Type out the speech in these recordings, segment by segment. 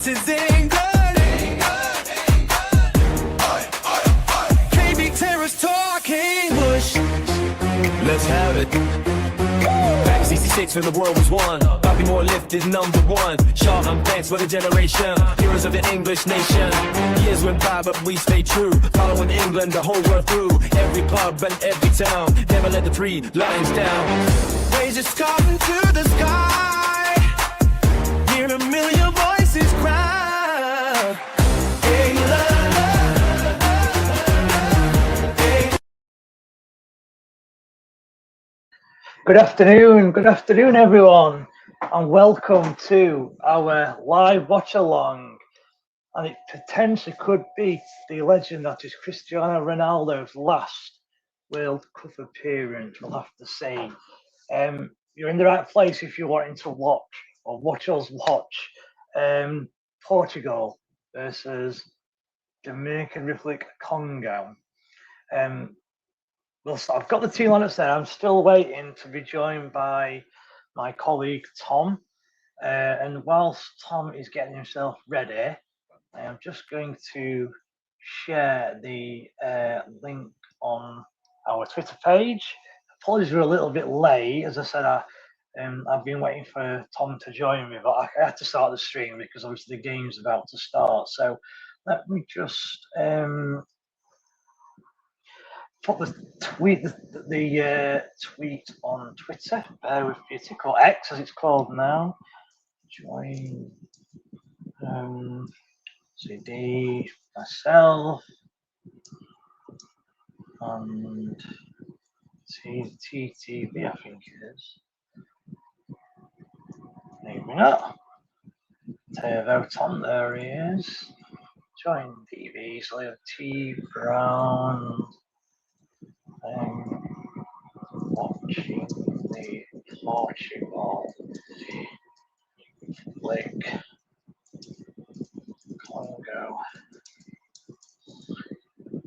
This is England. KB Terrace talking Bush. Let's have it. Back 66 when the world was won. Bobby Moore lifted #1. Showdown dance for the generation. Heroes of the English nation. Years went by but we stay true. Following England the whole world through. Every pub and every town. Never let the three lions down. Raise your scarf into the sky. Hear a million voices cry. England. Good afternoon everyone, and welcome to our live watch along. And it potentially could be the legend that is Cristiano Ronaldo's last World Cup appearance, we'll have to say. You're in the right place if you're wanting to watch us watch Portugal versus Dominican Republic Congo. I've got the team lineups there. I'm still waiting to be joined by my colleague Tom. And whilst Tom is getting himself ready, I am just going to share the link on our Twitter page. Apologies, we're a little bit late. As I said, I've been waiting for Tom to join me, but I had to start the stream because obviously the game's about to start. So let me just put the tweet on Twitter. With Beautic, or X as it's called now. Join CD, myself, and TTV, I think it is. Maybe not. Tevo Tom, there he is. Join TV, so we have T Brown. Watching the Portugal Lake Congo.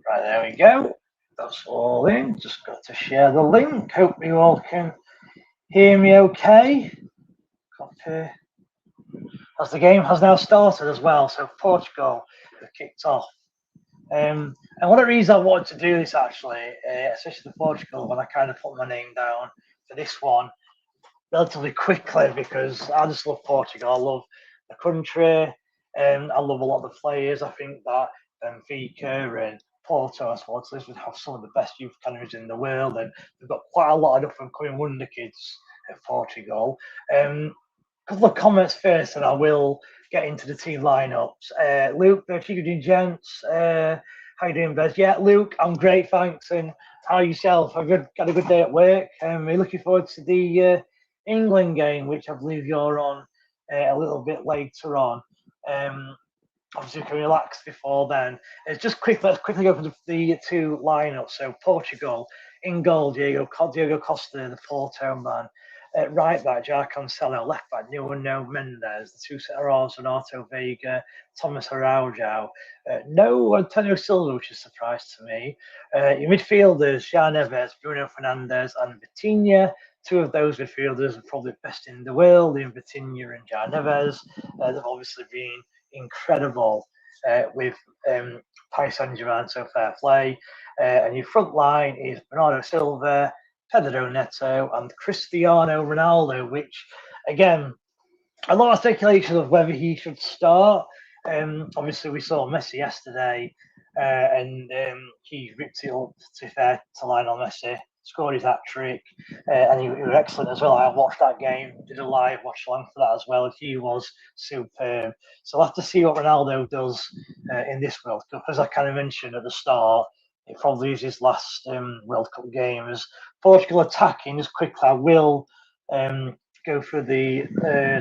Right, there we go. That's all in. Just got to share the link. Hope you all can hear me okay. Copy. As the game has now started as well, so Portugal have kicked off. And one of the reasons I wanted to do this actually, especially for Portugal, when I kind of put my name down for this one relatively quickly, because I just love Portugal. I love the country, and I love a lot of the players. I think that Benfica and Porto, I suppose, would have some of the best youth academies in the world, and they've got quite a lot of up and coming wonder kids at Portugal. Couple of comments first, and I will get into the team lineups. Luke, good evening, gents. How you doing, Bez? Yeah, Luke, I'm great, thanks. And how yourself? Had a good day at work. We're looking forward to the England game, which I believe you're on a little bit later on. Obviously, we can relax before then. Let's quickly go for the two lineups. So Portugal in goal, Diego Costa, the Porto man. Right back, João Cancelo. Left back, Nuno Mendes. The two centre-halves, Renato Veiga, Thomas Araujo. No Antonio Silva, which is a surprise to me. Your midfielders, João Neves, Bruno Fernandes, and Vitinha. Two of those midfielders are probably best in the world, in Vitinha and João Neves. They've obviously been incredible with Paris Saint-Germain, so fair play. And your front line is Bernardo Silva, Pedro Neto, and Cristiano Ronaldo, which, again, a lot of speculation of whether he should start. Obviously, we saw Messi yesterday, and he ripped it up, to be fair to Lionel Messi, scored his hat-trick, and he was excellent as well. I watched that game, did a live watch along for that as well, and he was superb. So we'll have to see what Ronaldo does in this World Cup. As I kind of mentioned at the start, it probably is his last World Cup game. As Portugal attacking, just quickly, I will go through the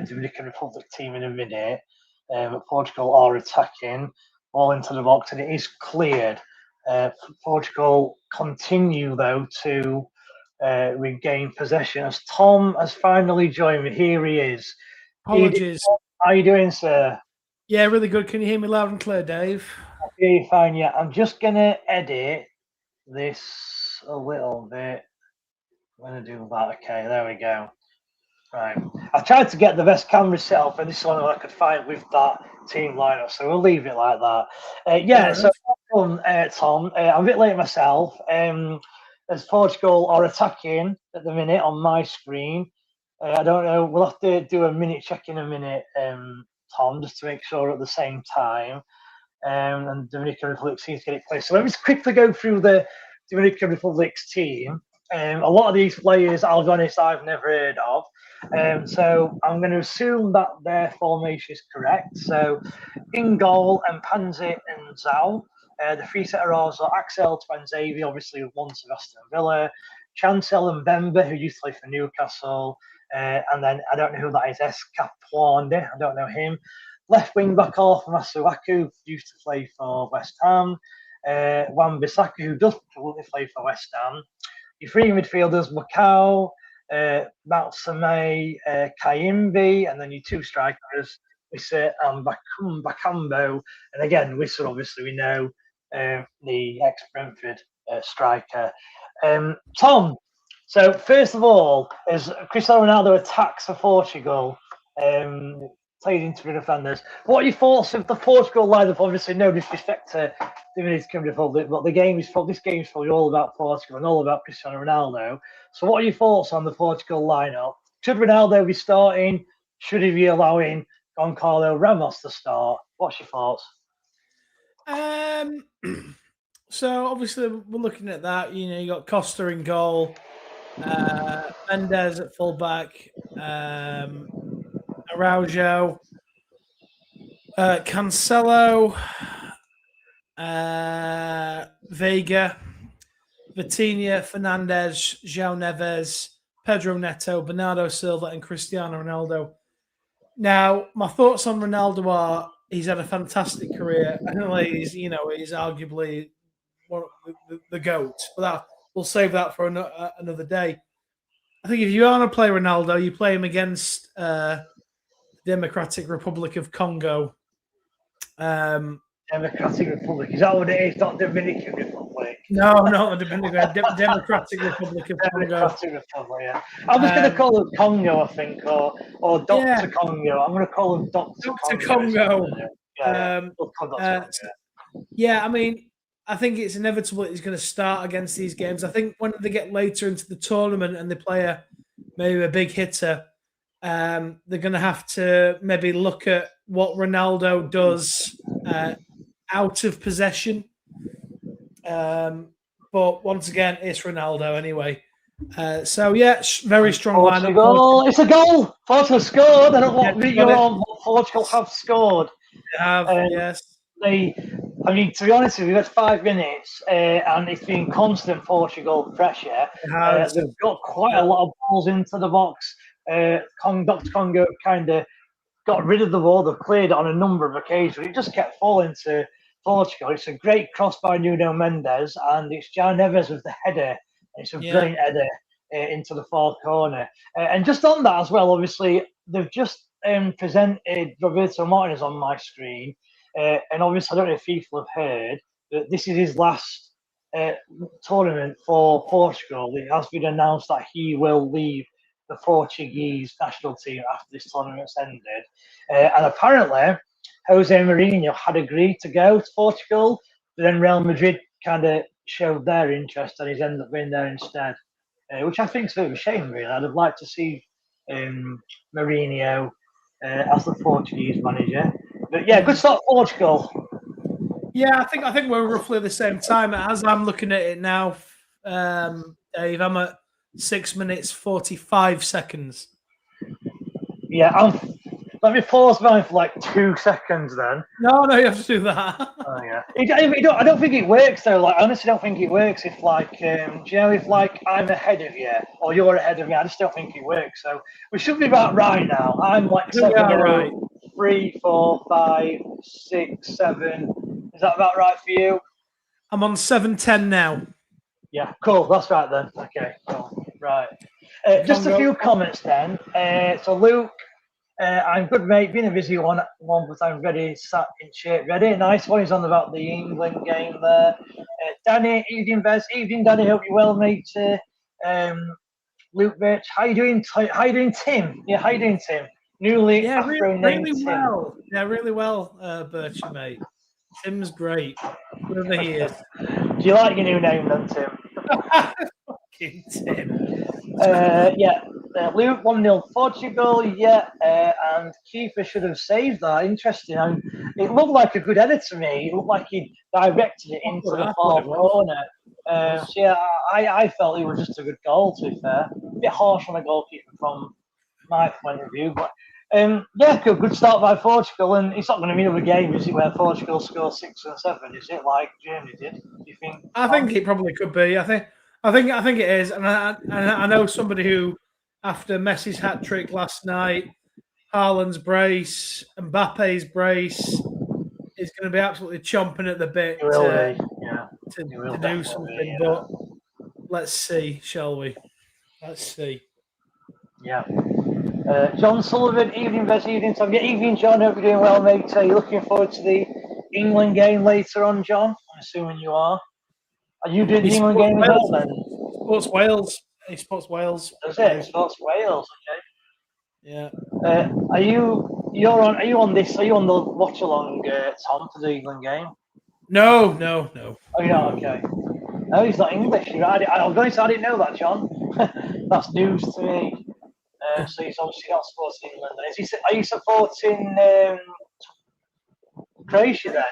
Dominican Republic team in a minute. But Portugal are attacking, all into the box, and it is cleared. Portugal continue, though, to regain possession. As Tom has finally joined me, here he is. Apologies. How are you doing, sir? Yeah, really good. Can you hear me loud and clear, Dave? I hear you fine, yeah. I'm just going to edit this a little bit. I'm going to do that. Okay, there we go. Right. I tried to get the best camera set up, and this is one I could find with that team lineup, so we'll leave it like that. Fair So enough. Tom, I'm a bit late myself. As Portugal are attacking at the minute on my screen, I don't know. We'll have to do a minute check in a minute, Tom, just to make sure at the same time. And Dominican Republic seems to get it played. So let me just quickly go through the Dominican Republic's team. A lot of these players, I'll be honest, I've never heard of. So I'm going to assume that their formation is correct. So in goal, Mpanze and Zhao. The three setters are Axel Twanzavy, obviously once of Aston Villa, Chancel and Bemba, who used to play for Newcastle, and then I don't know who that is, Escapuande, I don't know him. Left wing back off Masuaku, used to play for West Ham. Wan-Bissaka, who does currently play for West Ham. Your three midfielders, Macau, Mount Samay, Kayimbi, and then your two strikers, Wissa and Bakambo. And again, Wissa, obviously, we know the ex-Brentford striker. Tom, so first of all, as Cristiano Ronaldo attacks for Portugal, plays into the defenders. What are your thoughts of the Portugal lineup? Obviously, no disrespect to the Dominican Republic, but this game is probably all about Portugal and all about Cristiano Ronaldo. So, what are your thoughts on the Portugal lineup? Should Ronaldo be starting? Should he be allowing Goncalo Ramos to start? What's your thoughts? So obviously we're looking at that. You got Costa in goal, Mendes at fullback, Araujo, Cancelo, Vega, Vitinha, Fernandes, João Neves, Pedro Neto, Bernardo Silva, and Cristiano Ronaldo. Now, my thoughts on Ronaldo are he's had a fantastic career. I know he's arguably one of the GOAT, but we'll save that for another day. I think if you want to play Ronaldo, you play him against Democratic Republic of Congo. Democratic Republic. Is that what it is? Not Dominican Republic. No, Democratic Republic of Congo. Democratic Republic, yeah. I'm just going to call him Congo, I think, or Dr. Congo. I'm going to call him Dr. Congo. Yeah. I mean, I think it's inevitable that he's going to start against these games. I think when they get later into the tournament and they play maybe a big hitter, they're going to have to maybe look at what Ronaldo does out of possession. But once again, it's Ronaldo anyway. Very strong lineup. It's a goal. Portugal scored. I don't know what you're on. Portugal have scored. They have, yes. To be honest with you, that's 5 minutes, and it's been constant Portugal pressure. They've got quite a lot of balls into the box. Dr. Congo kind of got rid of the ball. They've cleared it on a number of occasions. It just kept falling to Portugal. It's a great cross by Nuno Mendes, and it's João Neves with the header. It's a brilliant header into the far corner. And just on that as well, obviously, they've just presented Roberto Martinez on my screen. And obviously, I don't know if people have heard that this is his last tournament for Portugal. It has been announced that he will leave the Portuguese national team after this tournament's ended. And apparently, Jose Mourinho had agreed to go to Portugal, but then Real Madrid kind of showed their interest and he's ended up being there instead, which I think is a bit of a shame, really. I'd have liked to see Mourinho as the Portuguese manager. But yeah, good start, Portugal. Yeah, I think we're roughly the same time. As I'm looking at it now, Dave, I'm at 6 minutes 45 seconds. Yeah, let me pause mine for like 2 seconds then. No, you have to do that. Oh yeah. I don't think it works though. Like, I honestly don't think it works if if I'm ahead of you or you're ahead of me. I just don't think it works. So we should be about right now. I'm like 7, right. 3, 4, 5, 6, 7. Is that about right for you? I'm on 7:10 now. Yeah, cool. That's right then. Okay, cool. Right. Just a few comments then. So Luke, I'm good, mate. Been a busy one, but I'm ready, sat in shape, ready. Nice one. He's on about the England game there. Danny, evening, Bez. Evening, Danny. Hope you're well, mate. Luke Birch. How you doing? How you doing, Tim? Yeah, how you doing, Tim? Newly Yeah, Afro-named really Tim. well. Yeah, really well, Birchie, mate. Tim's great. Whoever he is. Do you like your new name then, Tim? Fucking Tim. Luke 1-0 Portugal, and Keeper should have saved that. Interesting. It looked like a good header to me. It looked like he directed it into the far corner. I felt it was just a good goal, to be fair. A bit harsh on the goalkeeper from my point of view, but good start by Portugal, and it's not going to be another game, is it, where Portugal scores 6 and 7, is it, like Germany did? Do you think? I think it probably could be. I think it is, and I know somebody who, after Messi's hat trick last night, Haaland's brace, Mbappe's brace, is going to be absolutely chomping at the bit to do something. But let's see, shall we? Let's see. Yeah. John Sullivan, evening, best evening, Tom. Yeah, evening, John. Hope you're doing well, mate. Are you looking forward to the England game later on, John? I'm assuming you are. Are you doing the England game as well then? Sports Wales. He sports Wales. Does it? Sports Wales. Okay. Yeah. Are you on the watch along, Tom, for the England game? No. Oh, yeah. Okay. No, he's not English. I'll be honest, I didn't know that, John. That's news to me. So he's obviously not supporting England. Are you supporting Croatia then?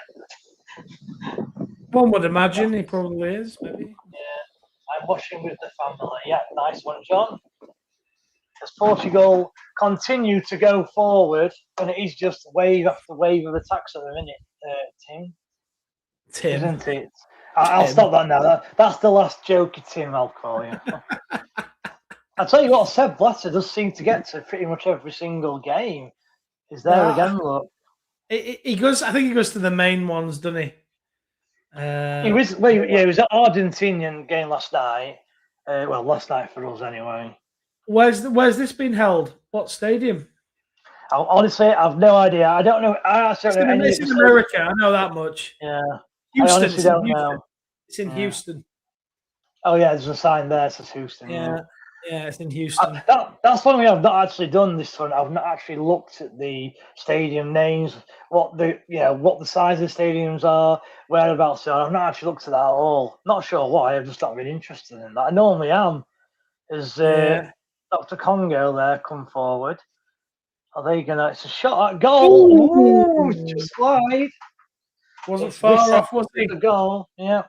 One would imagine he probably is, maybe. Yeah, I'm watching with the family. Yeah, nice one, John. As Portugal continue to go forward, and it is just wave after wave of attacks at the minute, Tim. Isn't it? I'll stop that now. That's the last jokey Tim, I'll call you. I'll tell you what, Seb Blatter does seem to get to pretty much every single game. Is there again, look. He goes. I think he goes to the main ones, doesn't he? He was at Argentinian game last night. Last night for us anyway. Where's this been held? What stadium? Honestly, I've no idea. I don't know. It's in America. I know that much. Yeah. Houston. I honestly don't know. It's in Houston. Oh yeah, there's a sign there. It says Houston. Yeah, it's in Houston. That's one thing I've not actually done this one. I've not actually looked at the stadium names, what the size of the stadiums are, whereabouts they are. I've not actually looked at that at all. Not sure why. I've just not been interested in that. I normally am. Is Dr. Congo there come forward? Are they gonna? It's a shot at goal. Ooh, just wide. Wasn't far off, was it? The goal. Yeah.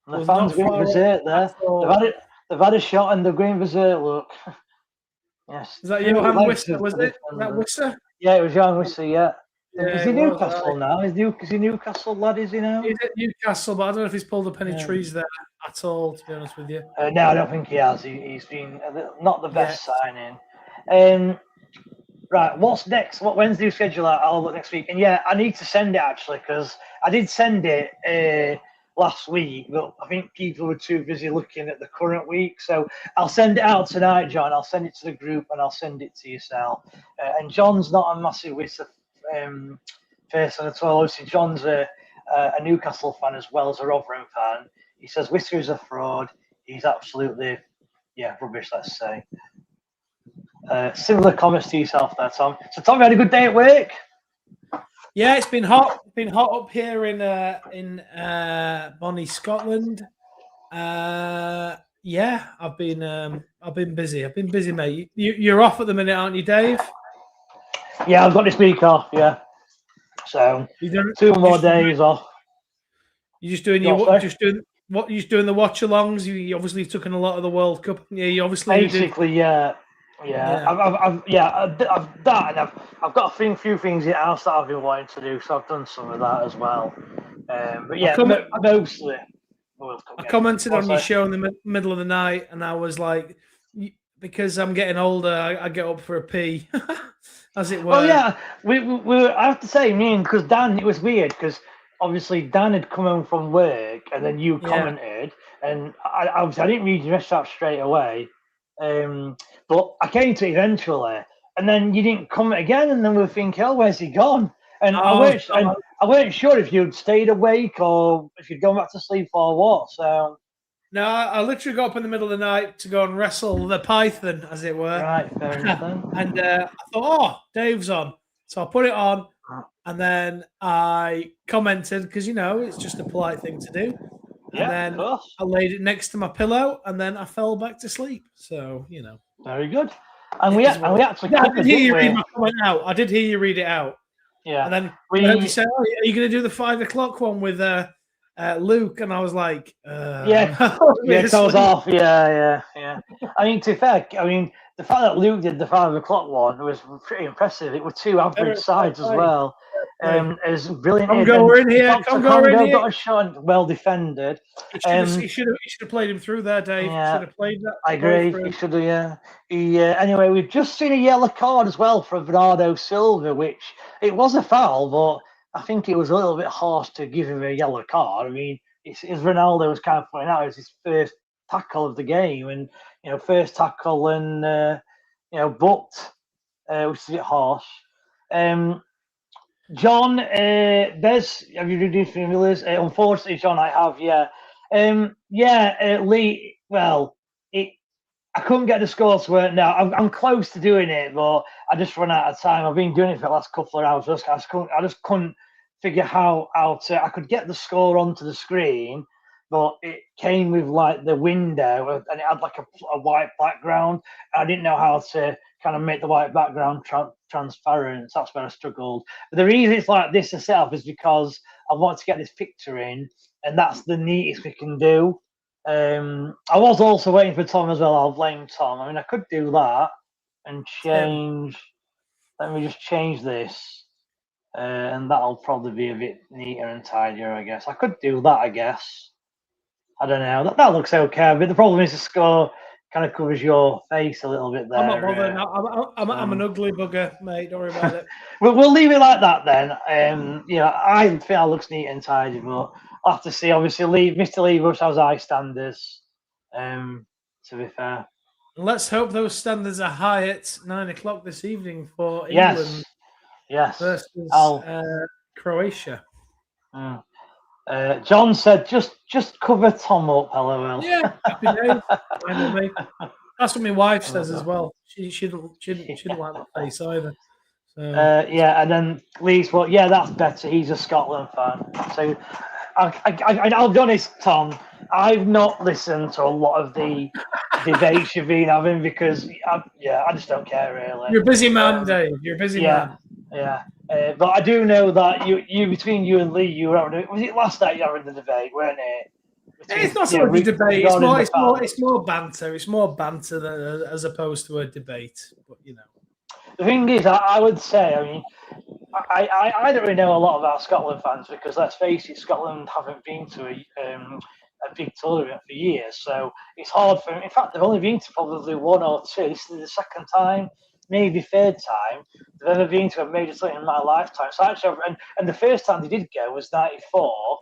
And the fans going berserk there. They've had a shot and they're going berserk. Look. Yes. Is that Johan Wisser? Was it? Was that Wisser? Yeah, it was Johan Wisser. Yeah. Is he Newcastle now? Is he Newcastle lad? Is he now? He's at Newcastle, but I don't know if he's pulled up any trees there at all. To be honest with you. No, I don't think he has. He's been not the best signing. Right, what's next? When's the schedule out? I'll look next week. And yeah, I need to send it actually because I did send it last week, but I think people were too busy looking at the current week. So I'll send it out tonight, John. I'll send it to the group and I'll send it to yourself. And John's not a massive Wisser person at all. Obviously, John's a Newcastle fan as well as a Rotherham fan. He says Wisser is a fraud. He's absolutely, rubbish, let's say. Similar comments to yourself there, Tom. So, Tom, you had a good day at work? Yeah, it's been hot. Been hot up here in Bonnie, Scotland. I've been busy. I've been busy, mate. You're off at the minute, aren't you, Dave? Yeah, I've got this week off. Yeah, so 2 more days off. You're just doing the watch-alongs. You obviously took in a lot of the World Cup. Yeah, you obviously basically, yeah. I've that, and I've got a few things in the house that I've been wanting to do, so I've done some of that as well. But yeah, mostly. I commented on your show in the middle of the night, and I was like, because I'm getting older, I get up for a pee, as it were. Oh yeah, we I have to say, because Dan, it was weird because obviously Dan had come home from work, and then you commented, and I didn't read your message out straight away. But I came to it eventually, and then you didn't comment again, and then we were thinking, "Oh, where's he gone?" And I weren't sure if you'd stayed awake or if you'd gone back to sleep or what. So No, I literally got up in the middle of the night to go and wrestle the python, as it were. Right, fair enough then. And I thought, oh, Dave's on. So I put it on, and then I commented, because, it's just a polite thing to do. And Yeah, then of course. I laid it next to my pillow, and then I fell back to sleep. So, Very good. And we actually I did hear you didn't read we? my comment out. I did hear you read it out. Yeah. And then We- I heard you say, "Oh, are you going to do the 5 o'clock one with Luke?" And I was like, Yeah, yeah, it goes off. Yeah. I mean, to be fair, the fact that Luke did the 5 o'clock one was pretty impressive. It were 2 average sides as well. It was brilliant. Congo, we're in here. Congo, we're in here. Got a shot, well defended. He should have played him through there, Dave. Yeah, should have played that. I agree. He should have. Yeah. Anyway, we've just seen a yellow card as well for Bernardo Silva, which it was a foul, but I think it was a little bit harsh to give him a yellow card. I mean, as Ronaldo was kind of pointing out, it's his first tackle of the game, and first tackle and booked, which is a bit harsh. John, Bez, have you read these familiars? Unfortunately, John, I have. Yeah, Lee. Well, I couldn't get the score to work now. I'm close to doing it, but I just run out of time. I've been doing it for the last couple of hours. I just couldn't figure how to. I could get the score onto the screen, but it came with like the window and it had like a white background. I didn't know how to kind of make the white background transparent. That's where I struggled. But the reason it's like this itself is because I want to get this picture in, and that's the neatest we can do. I was also waiting for Tom as well. I'll blame Tom. I mean, I could do that and change. Let me just change this, and that'll probably be a bit neater and tidier, I guess. I could do that, I guess. I don't know. That looks okay. But the problem is the score kind of covers your face a little bit there. I'm not bothered. I'm an ugly bugger, mate. Don't worry about it. We'll leave it like that then. I think that looks neat and tidy, but I'll have to see. Obviously, Mr. Lee Rush has high standards, to be fair. Let's hope those standards are high at 9 o'clock this evening for England versus Croatia. John said, just cover Tom up, LOL. Yeah, happy days. That's what my wife says as well. She don't like that face either. So. And then Lee's, well, yeah, that's better. He's a Scotland fan. So I'll be honest, Tom, I've not listened to a lot of the debates you've been having because, I just don't care really. You're a busy man, Dave. You're a busy man. Yeah. But I do know that between you and Lee, you were having, was it last night you were having the debate, weren't it? It's not so much a debate. It's more banter. It's more banter as opposed to a debate. But the thing is, I would say, I mean, I don't really know a lot about Scotland fans because let's face it, Scotland haven't been to a big tournament for years, so it's hard for them. In fact, they've only been to probably 1 or 2. This is the second time, maybe third time they've ever been to a major tournament in my lifetime. So actually, and the first time they did go was '94.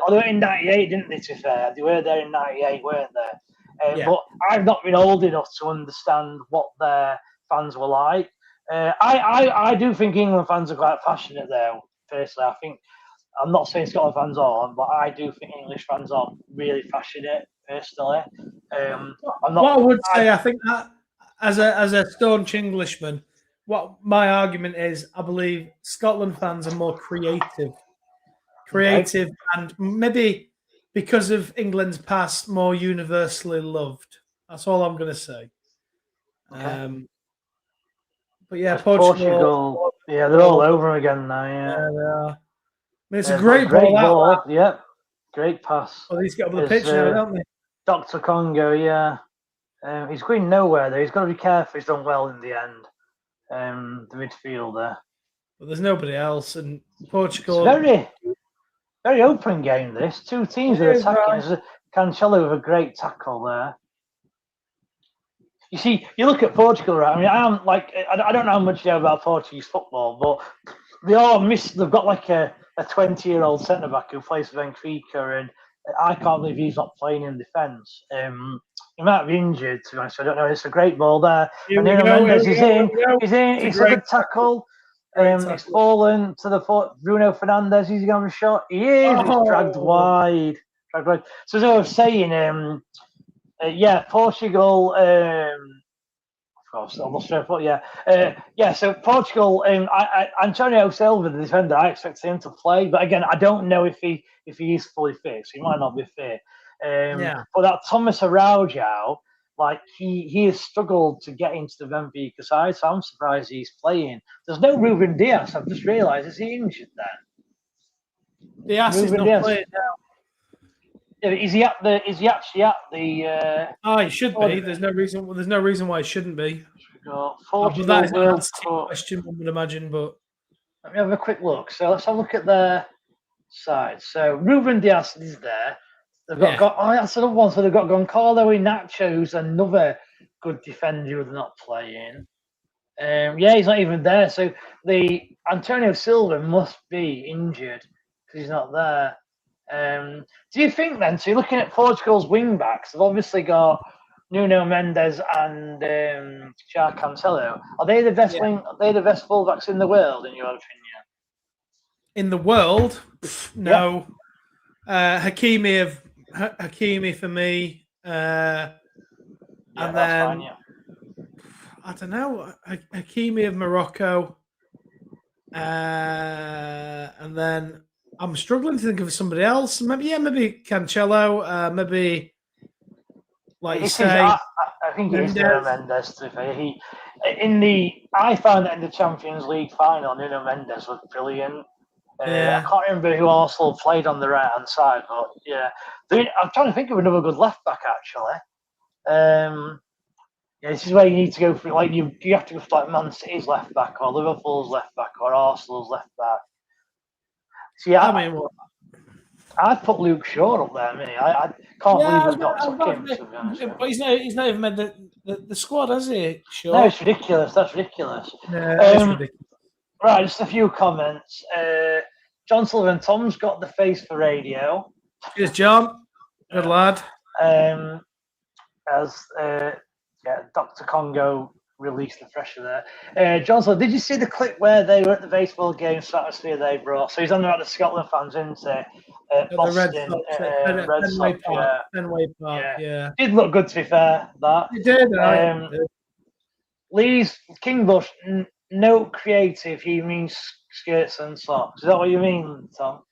Although in '98, didn't they? To be fair, they were there in '98, weren't they? But I've not been old enough to understand what their fans were like. I do think England fans are quite passionate though. Personally, I'm not saying Scotland fans aren't, but I do think English fans are really passionate. Personally, I would say, I think that as a staunch Englishman, what my argument is, I believe Scotland fans are more creative, and maybe because of England's past, more universally loved. That's all I'm going to say. Okay. But yeah, Portugal. Yeah, they're all over again now. Yeah, they are. I mean, it's a great ball. Yeah, great pass. Well, he's got up the pitch now, don't they? Dr. Congo, yeah. He's going nowhere though. He's got to be careful. He's done well in the end. The midfielder. But there's nobody else, and Portugal. It's very, very open game. This 2 teams are attacking. Right. Cancelo with a great tackle there. You see, you look at Portugal, right? I mean, I don't know how much you know about Portuguese football, but they've got like a 20-year-old centre back who plays for Benfica, and I can't believe he's not playing in defence. He might be injured, to be honest. I don't know. It's a great ball there. And Mendes is in. He's in. It's a good tackle. It's fallen to the foot. Bruno Fernandes. He's going to have a shot. He is. It's dragged wide. So as I was saying, Portugal. So Portugal. Antonio Silva, the defender, I expect him to play, but again, I don't know if he is fully fit, so he might not be fit. But that Thomas Araujo, like he has struggled to get into the Benfica side, so I'm surprised he's playing. There's no Ruben Diaz. I've just realised, is he injured then? Diaz is not playing now. Is he actually at the? He should be. There's no reason why he shouldn't be. Portugal that is World Cup question, I would imagine. But let me have a quick look. So let's have a look at their side. So Ruben Diaz is there. They've got that's another one. So they've got Goncalo Inacho, who's another good defender who's not playing. He's not even there. So the Antonio Silva must be injured because he's not there. Do you think then? So you're looking at Portugal's wing backs. They've obviously got Nuno Mendes and João Cancelo. Are they the best Are they the best fullbacks in the world, in your opinion? In the world, no. Hakimi for me, and then fine, I don't know. Hakimi of Morocco, and then I'm struggling to think of somebody else. Maybe Cancelo. Maybe like you say. I think it is Nuno Mendes. To be fair, I found that in the Champions League final, Nuno Mendes was brilliant. I can't remember who Arsenal played on the right hand side, but I'm trying to think of another good left back actually. This is where you need to go for, like, you have to go for like Man City's left back or Liverpool's left back or Arsenal's left back. So I'd put Luke Shaw up there. I can't believe we've not took him. To be honest, but he's not even made the squad, has he? Shaw? No, it's ridiculous. That's ridiculous. It's ridiculous. Right, just a few comments. John Sullivan, Tom's got the face for radio. Cheers, John. Good lad. Dr. Congo released the pressure there. John Sullivan, did you see the clip where they were at the baseball game stratosphere they brought? So he's on about the Scotland fans, isn't he? Boston, Red Sox. Fenway Park, yeah. Did look good, to be fair, that. It did, Lee's King Bush, no creative, he means skirts and socks. Is that what you mean, Tom?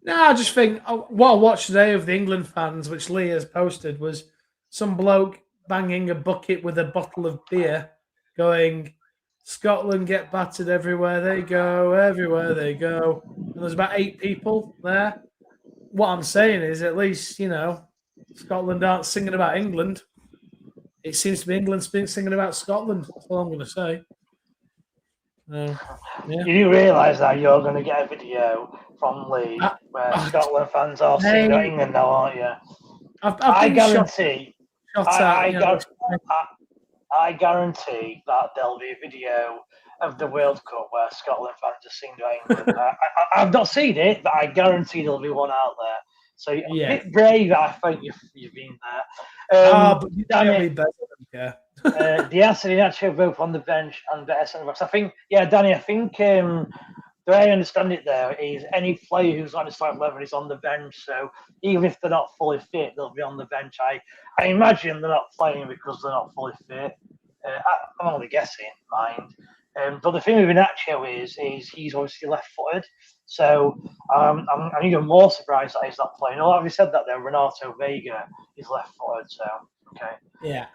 No, I just think what I watched today of the England fans, which Lee has posted, was some bloke banging a bucket with a bottle of beer going, Scotland get battered everywhere they go. And there's about 8 people there. What I'm saying is, at least, Scotland aren't singing about England. It seems to be England singing about Scotland. That's all I'm going to say. You do realise that you're going to get a video from Lee where Scotland fans are singing about England now, aren't you? I guarantee that there'll be a video of the World Cup where Scotland fans are singing about England. I've not seen it, but I guarantee there'll be one out there. So a bit brave, I think you've been there. But you can't be better than Diaz and Inacho both on the bench and better centre backs. I think, Danny, the way I understand it there is any player who's on the starting 11 is on the bench. So even if they're not fully fit, they'll be on the bench. I imagine they're not playing because they're not fully fit. I'm only guessing, mind. But the thing with Inacho is he's obviously left-footed. So I'm even more surprised that he's not playing. Although having said that, then Renato Vega is left-footed. So okay. Yeah.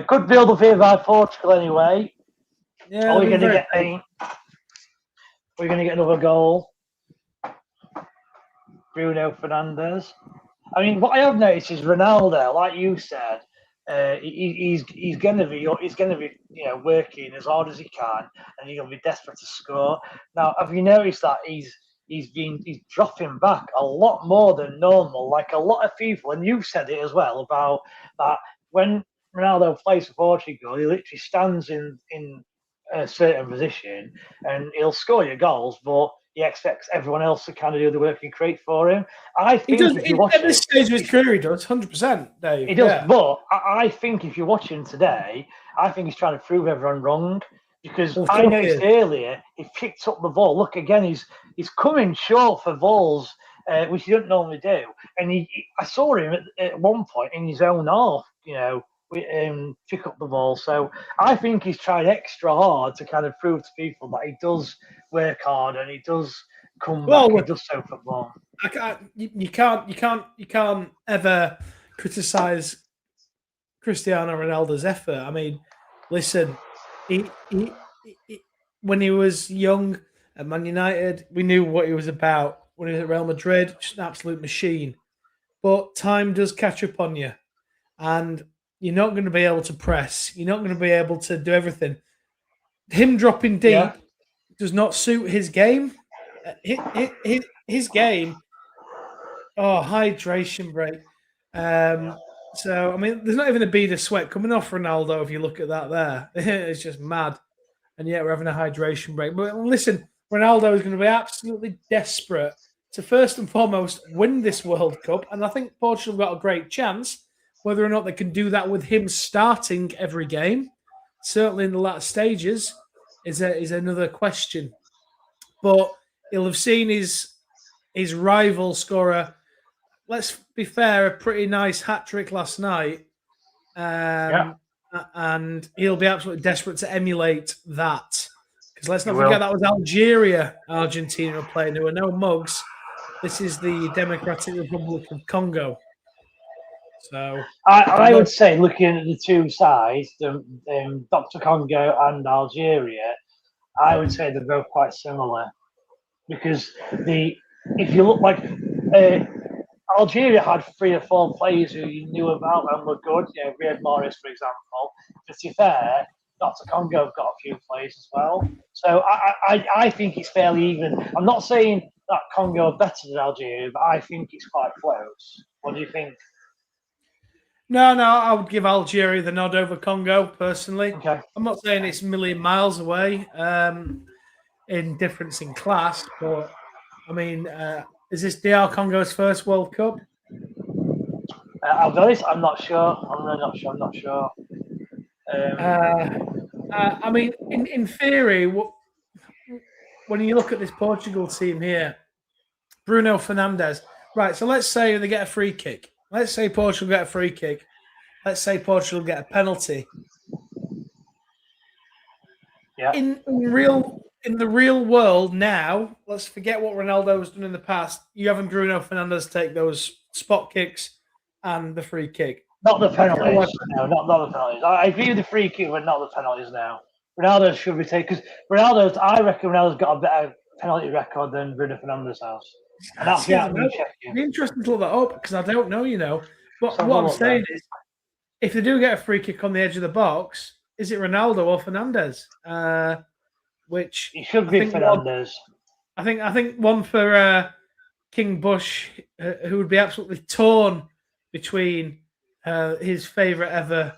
Good build-up here by Portugal anyway. Yeah. Are we going to get another goal? Bruno Fernandes. I mean, what I have noticed is Ronaldo, like you said, he's going to be working as hard as he can, and he's going to be desperate to score. Now, have you noticed that he's dropping back a lot more than normal? Like a lot of people, and you've said it as well about that when Ronaldo plays for Portugal, he literally stands in a certain position and he'll score your goals, but he expects everyone else to kind of do the work and create for him. I think at this stage of his career, he does 100%. Dave. He does, but I think if you're watching today, I think he's trying to prove everyone wrong because I noticed earlier he picked up the ball. Look again, he's coming short for balls. which he doesn't normally do. And I saw him at one point in his own half, pick up the ball. So I think he's tried extra hard to kind of prove to people that he does work hard and he does come back and does so football. You can't ever criticize Cristiano Ronaldo's effort. I mean, listen, he when he was young at Man United, we knew what he was about. When he was at Real Madrid, just an absolute machine. But time does catch up on you, and you're not going to be able to press. You're not going to be able to do everything. Him dropping deep does not suit his game. His game. Oh, hydration break. So, I mean, there's not even a bead of sweat coming off Ronaldo if you look at that there. It's just mad. And yet we're having a hydration break. But listen, Ronaldo is going to be absolutely desperate to first and foremost win this World Cup. And I think Portugal got a great chance. Whether or not they can do that with him starting every game, certainly in the latter stages, is another question. But he'll have seen his rival scorer, let's be fair, a pretty nice hat-trick last night. And he'll be absolutely desperate to emulate that. Because let's not forget that was Algeria, Argentina are playing, who are no mugs. This is the Democratic Republic of Congo. So I would say, looking at the two sides, Dr. Congo and Algeria, I would say they're both quite similar. Because if you look like Algeria had 3 or 4 players who you knew about and were good. Riyad Mahrez, for example. But to be fair, Dr. Congo have got a few players as well. So I think it's fairly even. I'm not saying that Congo are better than Algeria, but I think it's quite close. What do you think? No, I would give Algeria the nod over Congo, personally. Okay. I'm not saying it's a million miles away in difference in class, but, I mean, is this DR Congo's first World Cup? I'll be honest, I'm not sure. I'm really not sure. I'm not sure. I mean, in theory, when you look at this Portugal team here, Bruno Fernandes, right, so let's say they get a free kick. Let's say Portugal get a free kick. Let's say Portugal get a penalty. Yeah. In the real world now, let's forget what Ronaldo has done in the past. You having Bruno Fernandes take those spot kicks and the free kick. Not the penalties. No, not the penalties. I agree with the free kick, but not the penalties now. Ronaldo should be taken because I reckon Ronaldo's got a better penalty record than Bruno Fernandes has. And that's it'd be interesting to look that up because I don't know, But what I'm saying is, if they do get a free kick on the edge of the box, is it Ronaldo or Fernandes? Which it should be Fernandes. I think one for King Bush, who would be absolutely torn between his favourite ever.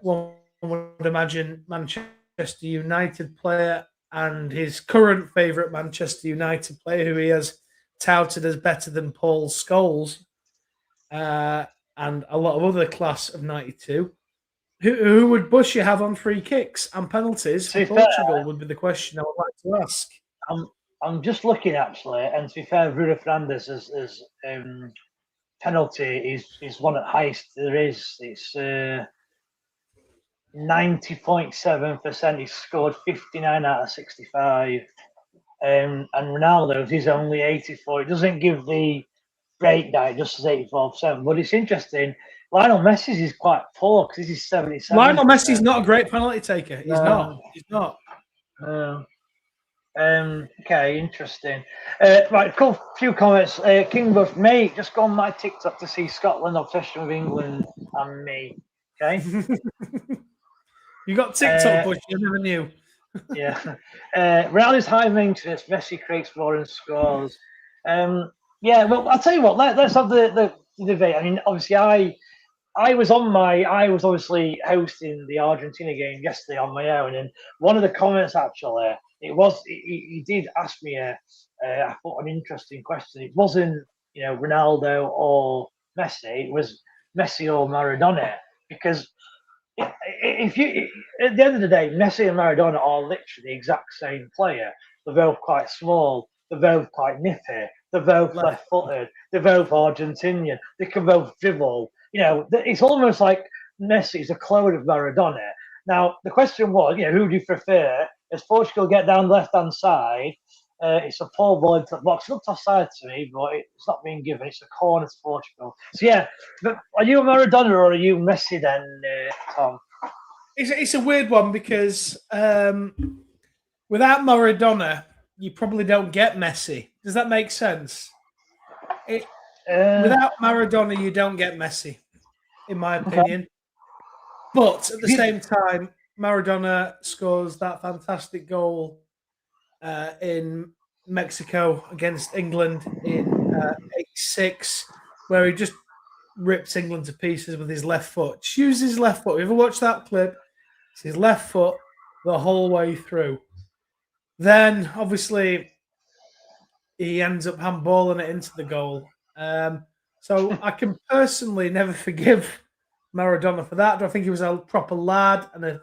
One would imagine Manchester United player and his current favourite Manchester United player, who he has touted as better than Paul Scholes, and a lot of other class of '92. Who would Bush have on free kicks and penalties for Portugal would be the question I would like to ask. I'm just looking actually, and to be fair, Bruno Fernandes is penalty is one of the highest there is. It's 90.7%. He's scored 59 out of 65. And Ronaldo's is only 84. It doesn't give the breakdown, it just says 84%. But it's interesting. Lionel Messi's is quite poor because this is 77. Lionel Messi's not a great penalty taker. He's not. Okay, interesting. Right, a few comments. King Bush, mate, just go on my TikTok to see Scotland obsession with England and me. Okay. You got TikTok, Bush. You never knew. Yeah. Ronaldo's high maintenance. Messi creates more and scores. Yeah. Well, I'll tell you what. Let's have the debate. I mean, obviously, I was obviously hosting the Argentina game yesterday on my own, and one of the comments actually, he did ask me I thought an interesting question. It wasn't Ronaldo or Messi. It was Messi or Maradona, because if you at the end of the day, Messi and Maradona are literally the exact same player. They're both quite small. they're both quite nippy. They're both left-footed. They're both Argentinian. They can both dribble. It's almost like Messi is a clone of Maradona. Now, the question was, who do you prefer? As Portugal get down the left-hand side, it's a poor ball into the box. It looked offside to me, but it's not being given. It's a corner to Portugal. So, yeah, but are you a Maradona or are you Messi then, Tom? It's a weird one because without Maradona, you probably don't get Messi. Does that make sense? Without Maradona, you don't get Messi, in my opinion. Okay. But at the same time, Maradona scores that fantastic goal in Mexico against England in '86, where he just rips England to pieces with his left foot. Just uses his left foot. If you ever watch that clip, it's his left foot the whole way through. Then, obviously, he ends up handballing it into the goal. So I can personally never forgive Maradona for that. Do I think he was a proper lad and a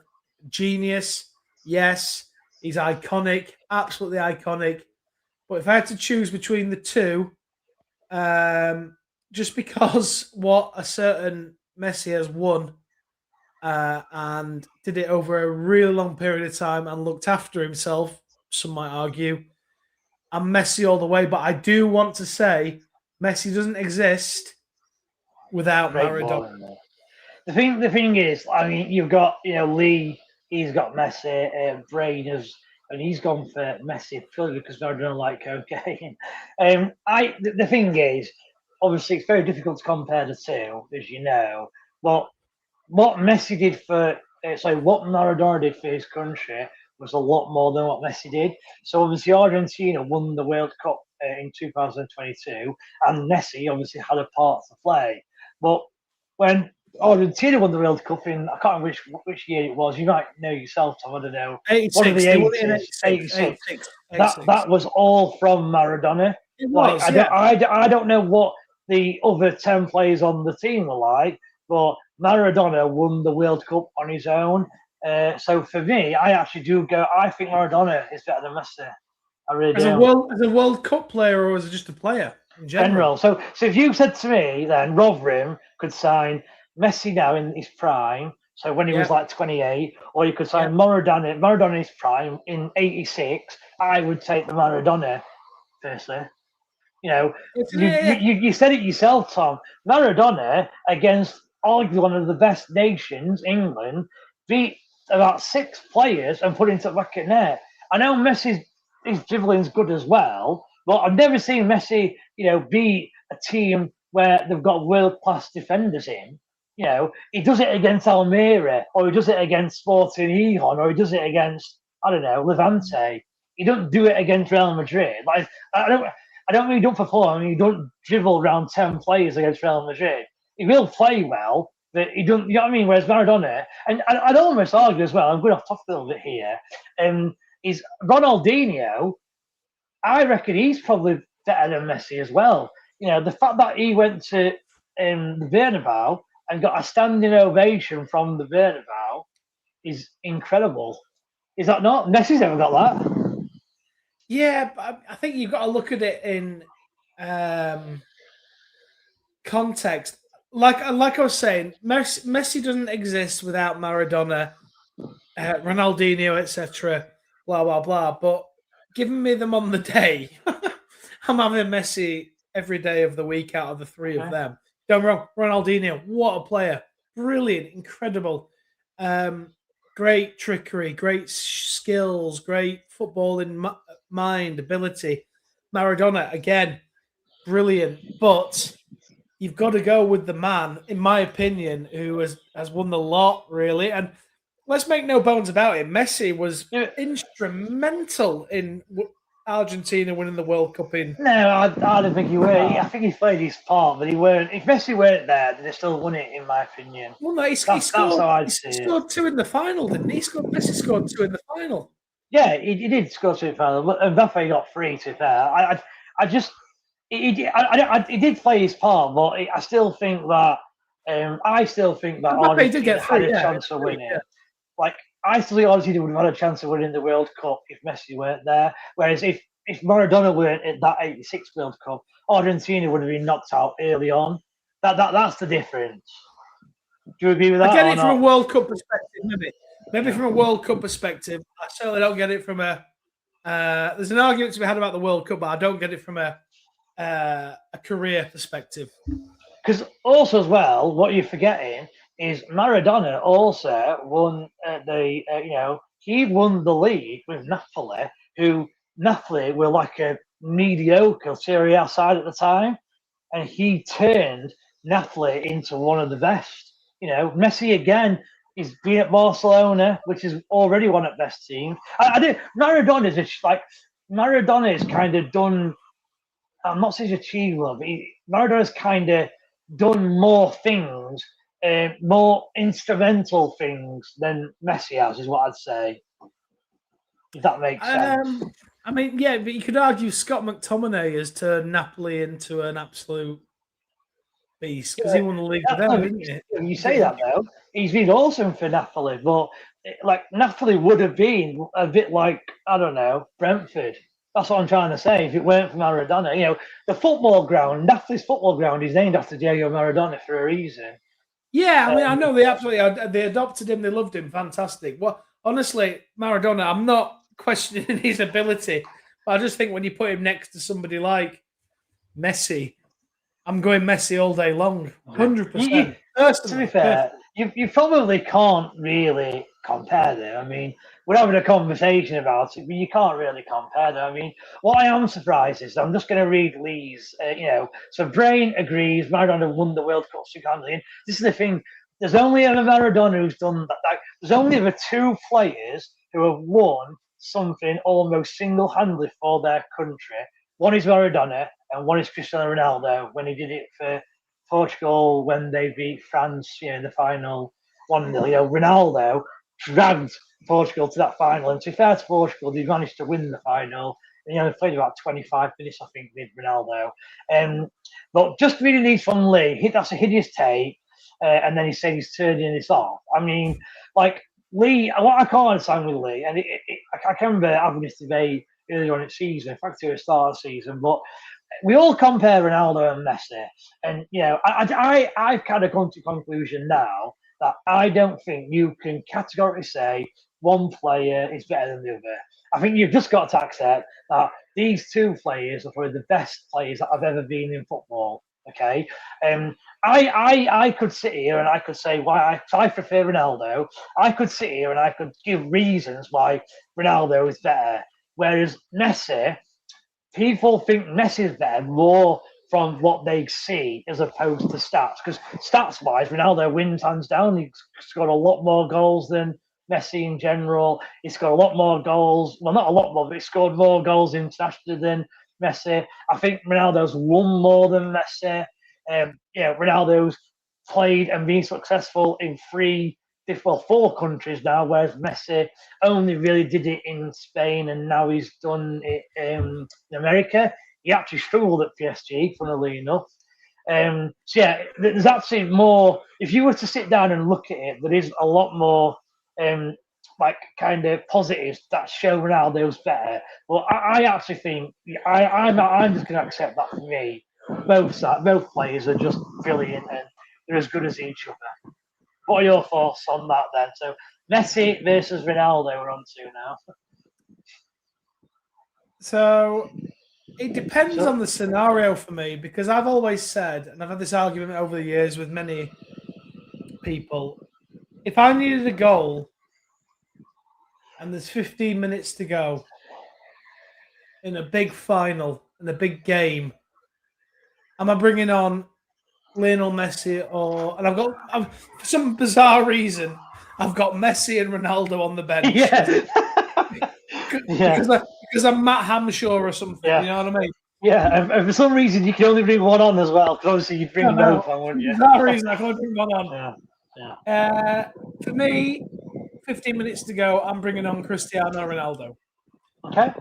genius? Yes. He's iconic, absolutely iconic. But if I had to choose between the two, just because what a certain Messi has won and did it over a really long period of time and looked after himself, some might argue, I'm Messi all the way. But I do want to say Messi doesn't exist without Maradona. The thing is, I mean, you've got Lee. He's got Messi. Brain has, and he's gone for Messi purely because Maradona like cocaine. The thing is, obviously, it's very difficult to compare the two, as you know. But what Messi did what Maradona did for his country was a lot more than what Messi did. So obviously, Argentina won the World Cup in 2022, and Messi obviously had a part to play. But when Argentina won the World Cup I can't remember which year it was. You might know yourself, Tom. I don't know. 86. One of the 86. That was all from Maradona. It was, I don't know what the other 10 players on the team were like, but Maradona won the World Cup on his own. So for me, I actually do go. I think Maradona is better than Messi. I really do. As a World Cup player, or as just a player in general? So if you said to me, then Rotherham could sign Messi now in his prime, so when he was like 28, or you could sign Maradona in his prime in '86, I would take the Maradona, personally. You said it yourself, Tom. Maradona, against arguably one of the best nations, England, beat about 6 players and put into the back of net. I know Messi's dribbling's good as well, but I've never seen Messi, beat a team where they've got world-class defenders in. He does it against Almeria, or he does it against Sporting Gijon, or he does it against, I don't know, Levante. He doesn't do it against Real Madrid. Like, I don't mean he don't perform. I mean, he don't dribble around 10 players against Real Madrid. He will play well, but he don't. You know what I mean? Whereas Maradona, and I'd almost argue as well. I'm going off topic a little bit here. Is Ronaldinho? I reckon he's probably better than Messi as well. The fact that he went to the Bernabeu and got a standing ovation from the Bernabeu is incredible. Is that not? Messi's never got that. Yeah, but I think you've got to look at it in context. Like I was saying, Messi doesn't exist without Maradona, Ronaldinho, etc. Blah blah blah. But giving me them on the day, I'm having Messi every day of the week out of the 3 of them. Don't wrong, Ronaldinho, what a player! Brilliant, incredible, great trickery, great skills, great footballing mind, ability. Maradona, again, brilliant. But you've got to go with the man, in my opinion, who has won the lot, really. And let's make no bones about it. Messi was instrumental in Argentina winning the World Cup in. No, I don't think he were. I think he played his part, but he weren't. If Messi weren't there, they still won it, in my opinion. Well, no, he scored 2 in the final, didn't he? Messi scored 2 in the final. Yeah, he did score 2 in the final, but Mbappe got 3, to be fair. He did play his part, but I still think that Mbappe did get 3, had a chance of winning. Like, I still think Argentina would have had a chance of winning the World Cup if Messi weren't there. Whereas if if Maradona weren't at that '86 World Cup, Argentina would have been knocked out early on. That's the difference. Do you agree with that? I get or it from not? a World Cup perspective, maybe from a World Cup perspective. I certainly don't get it from a. There's an argument to be had about the World Cup, but I don't get it from a career perspective. Because also as well, what you're forgetting is Maradona also won he won the league with Napoli, who Napoli were like a mediocre Serie A side at the time, and he turned Napoli into one of the best. Messi again is being at Barcelona, which is already one of the best teams. I do. Maradona's kind of done. I'm not saying achieved, but Maradona's kind of done more things, more instrumental things than Messi has, is what I'd say. If that makes sense. I mean, yeah, but you could argue Scott McTominay has turned Napoli into an absolute beast because he won the league with them, didn't he? You say that though, he's been awesome for Napoli, but like Napoli would have been a bit like, I don't know, Brentford. That's what I'm trying to say. If it weren't for Maradona, the football ground, Napoli's football ground, is named after Diego Maradona for a reason. Yeah, I mean, I know they adopted him, they loved him, fantastic. Well, honestly, Maradona, I'm not questioning his ability, but I just think when you put him next to somebody like Messi, I'm going Messi all day long, 100%. To be fair, you probably can't really compare them. I mean, we're having a conversation about it, but you can't really compare them. I mean, what I am surprised is, I'm just going to read Lee's, so Brain agrees Maradona won the World Cup single-handedly. This is the thing, there's only ever Maradona who's done that. Like, there's only ever two players who have won something almost single-handedly for their country. One is Maradona, and one is Cristiano Ronaldo when he did it for Portugal when they beat France, in the final 1-0. Ronaldo dragged Portugal to that final, and to be fair to Portugal, they managed to win the final. And, they played about 25 minutes, I think, with Ronaldo. But just reading these from Lee, that's a hideous take, and then he said he's turning this off. I mean, like, Lee, what I can't understand with Lee, and I can remember having this debate earlier on in the season, in fact, at the start of the season, but we all compare Ronaldo and Messi, and I've kind of come to the conclusion now that I don't think you can categorically say one player is better than the other. I think you've just got to accept that these two players are probably the best players that I've ever been in football. Okay, I could sit here and I could say why I prefer Ronaldo. I could sit here and I could give reasons why Ronaldo is better, whereas Messi, people think Messi is better more from what they see as opposed to stats. Because stats-wise, Ronaldo wins hands down. He's scored a lot more goals than Messi in general. He's scored a lot more goals. Well, not a lot more, but he scored more goals internationally than Messi. I think Ronaldo's won more than Messi. Ronaldo's played and been successful in four countries now, whereas Messi only really did it in Spain, and now he's done it in America. He actually struggled at PSG, funnily enough. There's actually more. If you were to sit down and look at it, there is a lot more kind of positives that show Ronaldo's better. Well, I actually think I'm just going to accept that for me. Both players are just brilliant and they're as good as each other. What are your thoughts on that then? So Messi versus Ronaldo we're on to now. So it depends on the scenario for me, because I've always said, and I've had this argument over the years with many people, if I needed a goal and there's 15 minutes to go in a big final, in a big game, am I bringing on Lionel Messi and for some bizarre reason, I've got Messi and Ronaldo on the bench. Because I'm Matt Hamshaw or something, you know what I mean? Yeah, and for some reason you can only bring one on as well, because obviously you'd bring both on, wouldn't you? For that reason, I can only bring one on. For me, 15 minutes to go, I'm bringing on Cristiano Ronaldo. Okay.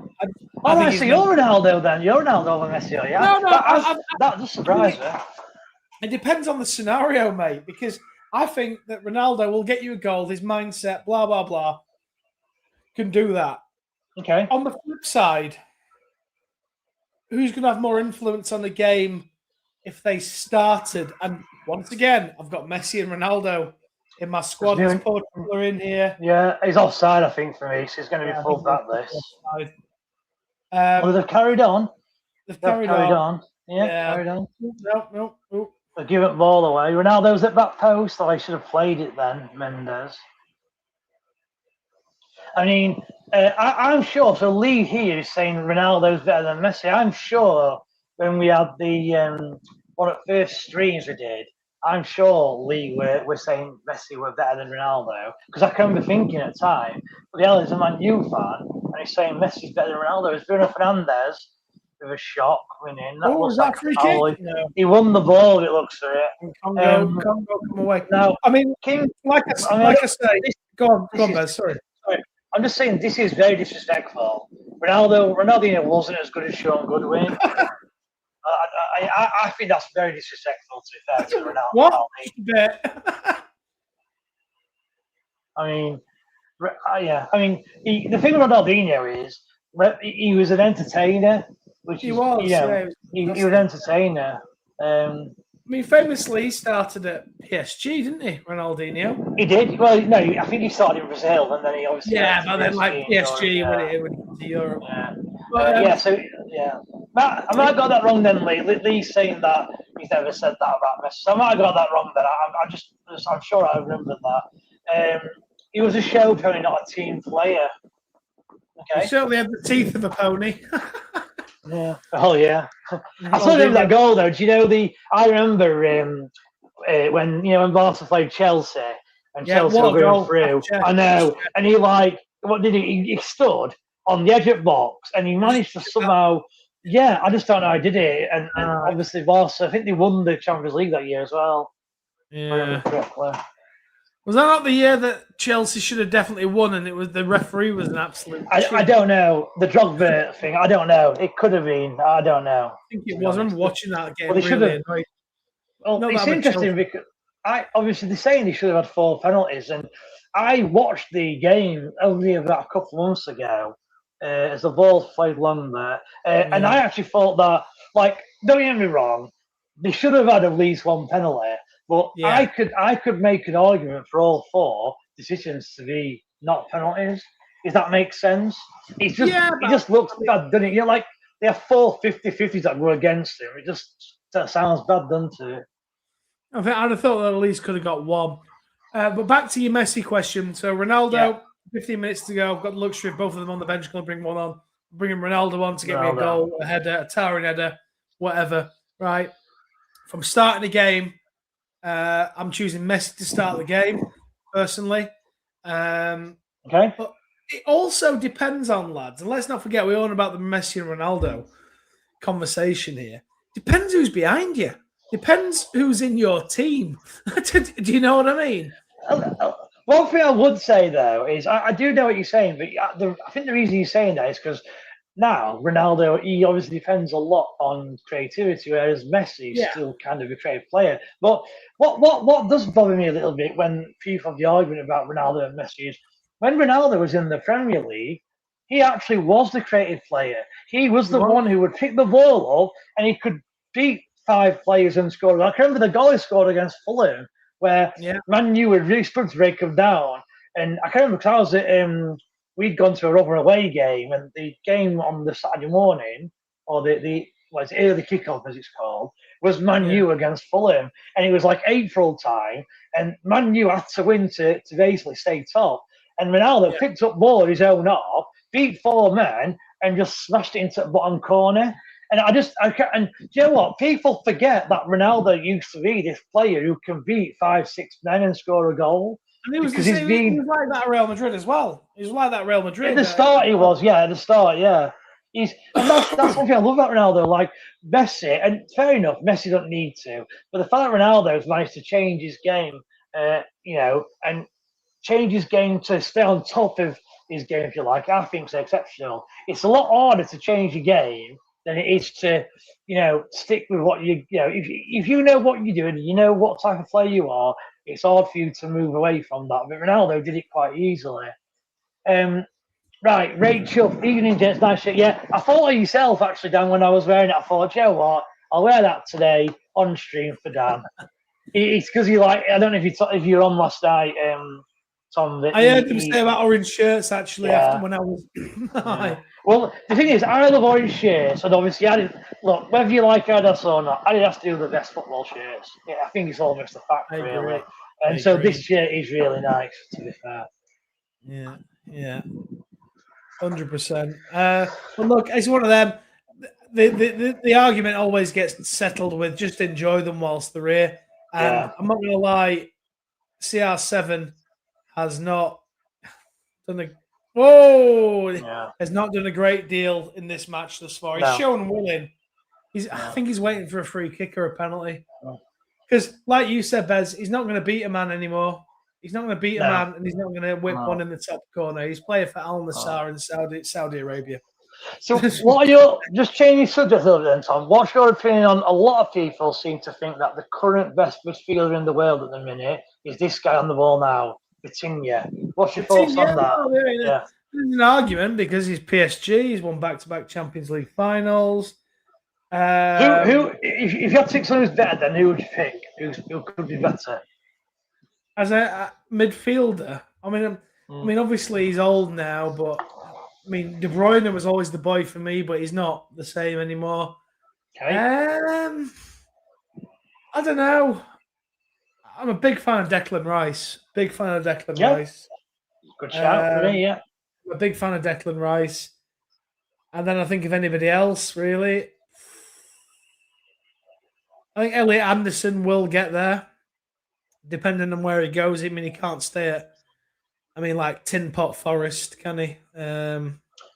So you're Ronaldo then. You're Ronaldo over Messi, yeah? No, that just surprised me. It depends on the scenario, mate, because I think that Ronaldo will get you a goal, his mindset, blah, blah, blah, can do that. Okay. On the flip side, who's going to have more influence on the game if they started? And once again, I've got Messi and Ronaldo in my squad. There's Portugal are in here. Yeah, he's offside, I think, for me. So he's going to be full back this. Well, they've carried on. They've carried on. Yeah, carried on. Nope. They give it ball away. Ronaldo's at back post, so they should have played it then, Mendes. I mean, I'm sure. So Lee here is saying Ronaldo's better than Messi. I'm sure when we had the one of the first streams we did, I'm sure Lee were saying Messi were better than Ronaldo because I can remember thinking at the time. But the hell is a Man U fan and he's saying Messi's better than Ronaldo. It's Bruno Fernandes with a shot winning. That was that free kick? No. He won the ball. It looks for it. Congo come away. Now, I mean, like I say, go on, Bez. Sorry. I'm just saying this is very disrespectful. Ronaldinho wasn't as good as Sean Goodwin. I think that's very disrespectful to be fair to Ronaldo. What? The thing with Ronaldinho is he was an entertainer, which he was. He was an entertainer. I mean, famously, he started at PSG, didn't he, Ronaldinho? He did. Well, no, I think he started in Brazil, and then he obviously but then like PSG when he went to Europe. Yeah. I might have got that wrong then, Lee. Lee's saying that he's never said that about Messi. So I might have got that wrong then. I'm sure I remember that. He was a show pony, not a team player. Okay. He certainly had the teeth of a pony. Yeah. Oh yeah. I still remember that goal though. Do you know I remember when Barca played Chelsea and Chelsea were going through. I know. And he what did he? He stood on the edge of the box and he managed to somehow. Yeah, I just don't know how he did it. And obviously Barca, I think they won the Champions League that year as well. Yeah. Was that not the year that Chelsea should have definitely won and it was the referee was an absolute I don't know. The Drogba thing, I don't know. It could have been. I don't know. I think it was. I'm watching that game. Well, it's interesting because obviously they're saying they should have had 4 penalties. And I watched the game only about a couple of months ago as the ball played long there. And I actually thought that, don't get me wrong, they should have had at least 1 penalty. But I could make an argument for all 4 decisions to be not penalties. If that makes sense. It just looks bad, doesn't it? They have 4 50-50s that go against him. That sounds bad, doesn't it? I'd have thought that at least could have got 1. But back to your Messi question. So Ronaldo, 15 minutes to go. I've got the luxury of both of them on the bench. Going to bring one on. Bringing Ronaldo on to get me a goal, a header, a towering header, whatever. Right. From starting the game, I'm choosing Messi to start the game, personally. Okay. But it also depends on, lads. And let's not forget, we're on about the Messi and Ronaldo conversation here. Depends who's behind you. Depends who's in your team. Do you know what I mean? One thing I would say, though, is I do know what you're saying, but I think the reason you're saying that is because now Ronaldo, he obviously depends a lot on creativity, whereas Messi is still kind of a creative player. But what does bother me a little bit when people have the argument about Ronaldo and Messi is when Ronaldo was in the Premier League, he actually was the creative player. He was the one who would pick the ball up and he could beat 5 players and score. I can remember the goal he scored against Fulham, where Man U were really struggled to break him down. And I can remember because I was at we'd gone to a rubber away game, and the game on the Saturday morning, or the early kickoff as it's called, was Man U against Fulham, and it was like April time, and Man U had to win to basically stay top. And Ronaldo picked up ball at his own half, beat 4 men, and just smashed it into the bottom corner. And and do you know what? People forget that Ronaldo used to be this player who can beat 5, 6 men and score a goal. And he was like that at Real Madrid as well. He was like that at Real Madrid. At the start, he was. Yeah, at the start, yeah. That's one thing I love about Ronaldo. Like Messi, and fair enough, Messi don't need to. But the fact that Ronaldo has managed to change his game, and change his game to stay on top of his game, if you like, I think is exceptional. It's a lot harder to change your game than it is to, stick with what if you know what you're doing, you know what type of player you are, it's hard for you to move away from that. But Ronaldo did it quite easily. Right, Rachel, evening gents, nice shit. Yeah, I thought of yourself actually, Dan, when I was wearing it. I thought, you know what? I'll wear that today on stream for Dan. It's because you like. I don't know if you were on last night, Tom. That I heard him say about orange shirts actually after when I was. yeah. Well, the thing is, I love orange shirts, and obviously, look whether you like Adidas or not. Adidas do the best football shirts. Yeah, I think it's almost a fact, I agree. really. And so this shirt is really nice, to be fair. Yeah, 100%. But look, it's one of them. The argument always gets settled with just enjoy them whilst they're here. And I'm not going to lie, CR7 has not done has not done a great deal in this match thus far. He's shown willing. I think he's waiting for a free kick or a penalty. Because, like you said, Bez, he's not going to beat a man anymore. He's not going to beat a man, and he's not going to whip one in the top corner. He's playing for Al Nassr in Saudi Arabia. So, what are your just changing subject a little bit, then, Tom? What's your opinion on? A lot of people seem to think that the current best midfielder in the world at the minute is this guy on the ball now, Vitinha. What's your thoughts on that? There's an argument because he's PSG. He's won back-to-back Champions League finals. Who? If you had to pick someone who's better, then who would you pick? Who could be better? As a midfielder, I mean, obviously he's old now, but I mean, De Bruyne was always the boy for me, but he's not the same anymore. Okay. I don't know. I'm a big fan of Declan Rice. Rice. Good shout for me, yeah. I'm a big fan of Declan Rice. And then I think of anybody else, really. I think Elliot Anderson will get there, depending on where he goes. I mean, he can't stay at, like Tin Pot Forest, can he?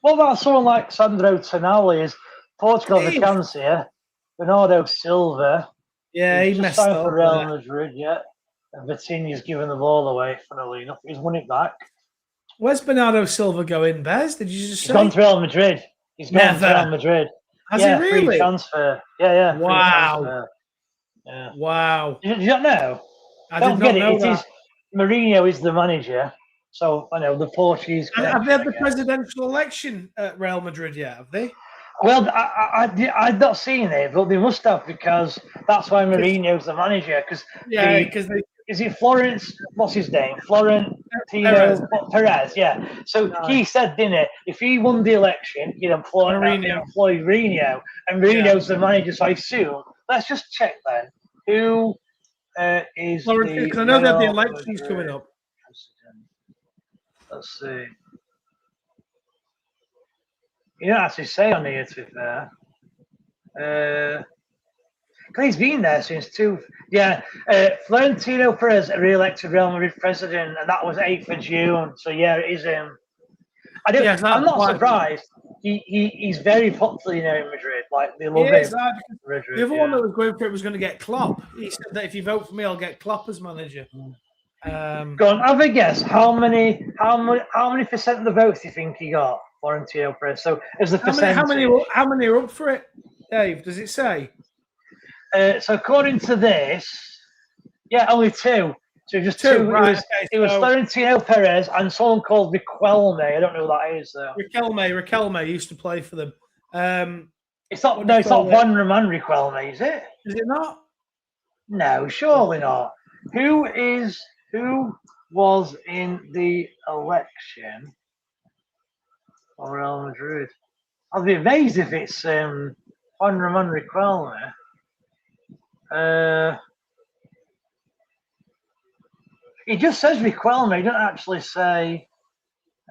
What about someone like Sandro Tonali? Is Portugal has a chance here? Bernardo Silva. Yeah, he messed up for Real Madrid, and Vitinha's given the ball away, funnily enough. He's won it back. Where's Bernardo Silva going, Bez? Did you just say? He's gone to Real Madrid. He's gone to Real Madrid. Has he really? Free transfer. Yeah. Wow. Yeah. Wow. Did you not know? I did not know that. Mourinho is the manager. So, I know the Portuguese. Have they had the presidential election at Real Madrid yet? Have they? Well, I've not seen it, but they must have because that's why Mourinho's the manager. Because is it Florence? What's his name? Florentino Perez. Yeah. So he said, didn't it? If he won the election, he'd employ Mourinho, and Mourinho's the manager. So I assume. Let's just check then. Who is Florentino? Because I know that the election's coming up. Let's see. You don't actually say on here, to be fair. He's been there since Florentino Perez re-elected Real Madrid president, and that was 8th of June. So it is him. I'm not surprised. He's very popular in Madrid. Like they love him. Madrid, the other one that was going for it was going to get Klopp. He said that if you vote for me, I'll get Klopp as manager. Go on, have a guess. How many percent of the votes do you think he got, Florentino Perez? So as the percentage, how many are up for it, Dave? Does it say? So according to this, only 2. So just 2. Right, it was Florentino Perez and someone called Riquelme. I don't know who that is though. Riquelme used to play for them. It's not Juan Ramon Riquelme, is it? Is it not? No, surely not. Who was in the election for Real Madrid? I'll be amazed if it's Juan Ramon Riquelme. It just says Riquelme. It doesn't actually say.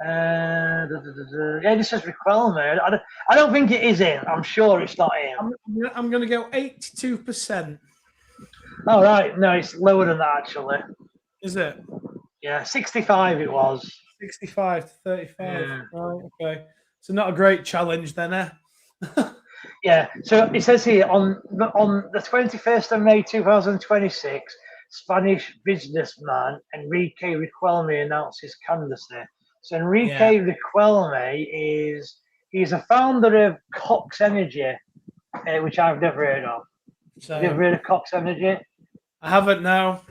It just says Riquelme. I don't think it is him. I'm sure it's not him. I'm going to go 82%. Oh, right. No, it's lower than that, actually. Is it? Yeah, 65 it was. 65 to 35. Yeah. Right, okay. So not a great challenge then, eh? Yeah. So it says here, on the 21st of May 2026, Spanish businessman Enrique Riquelme announced his candidacy. So Enrique Riquelme he's a founder of Cox Energy, which I've never heard of. So, have you ever heard of Cox Energy? I haven't, no.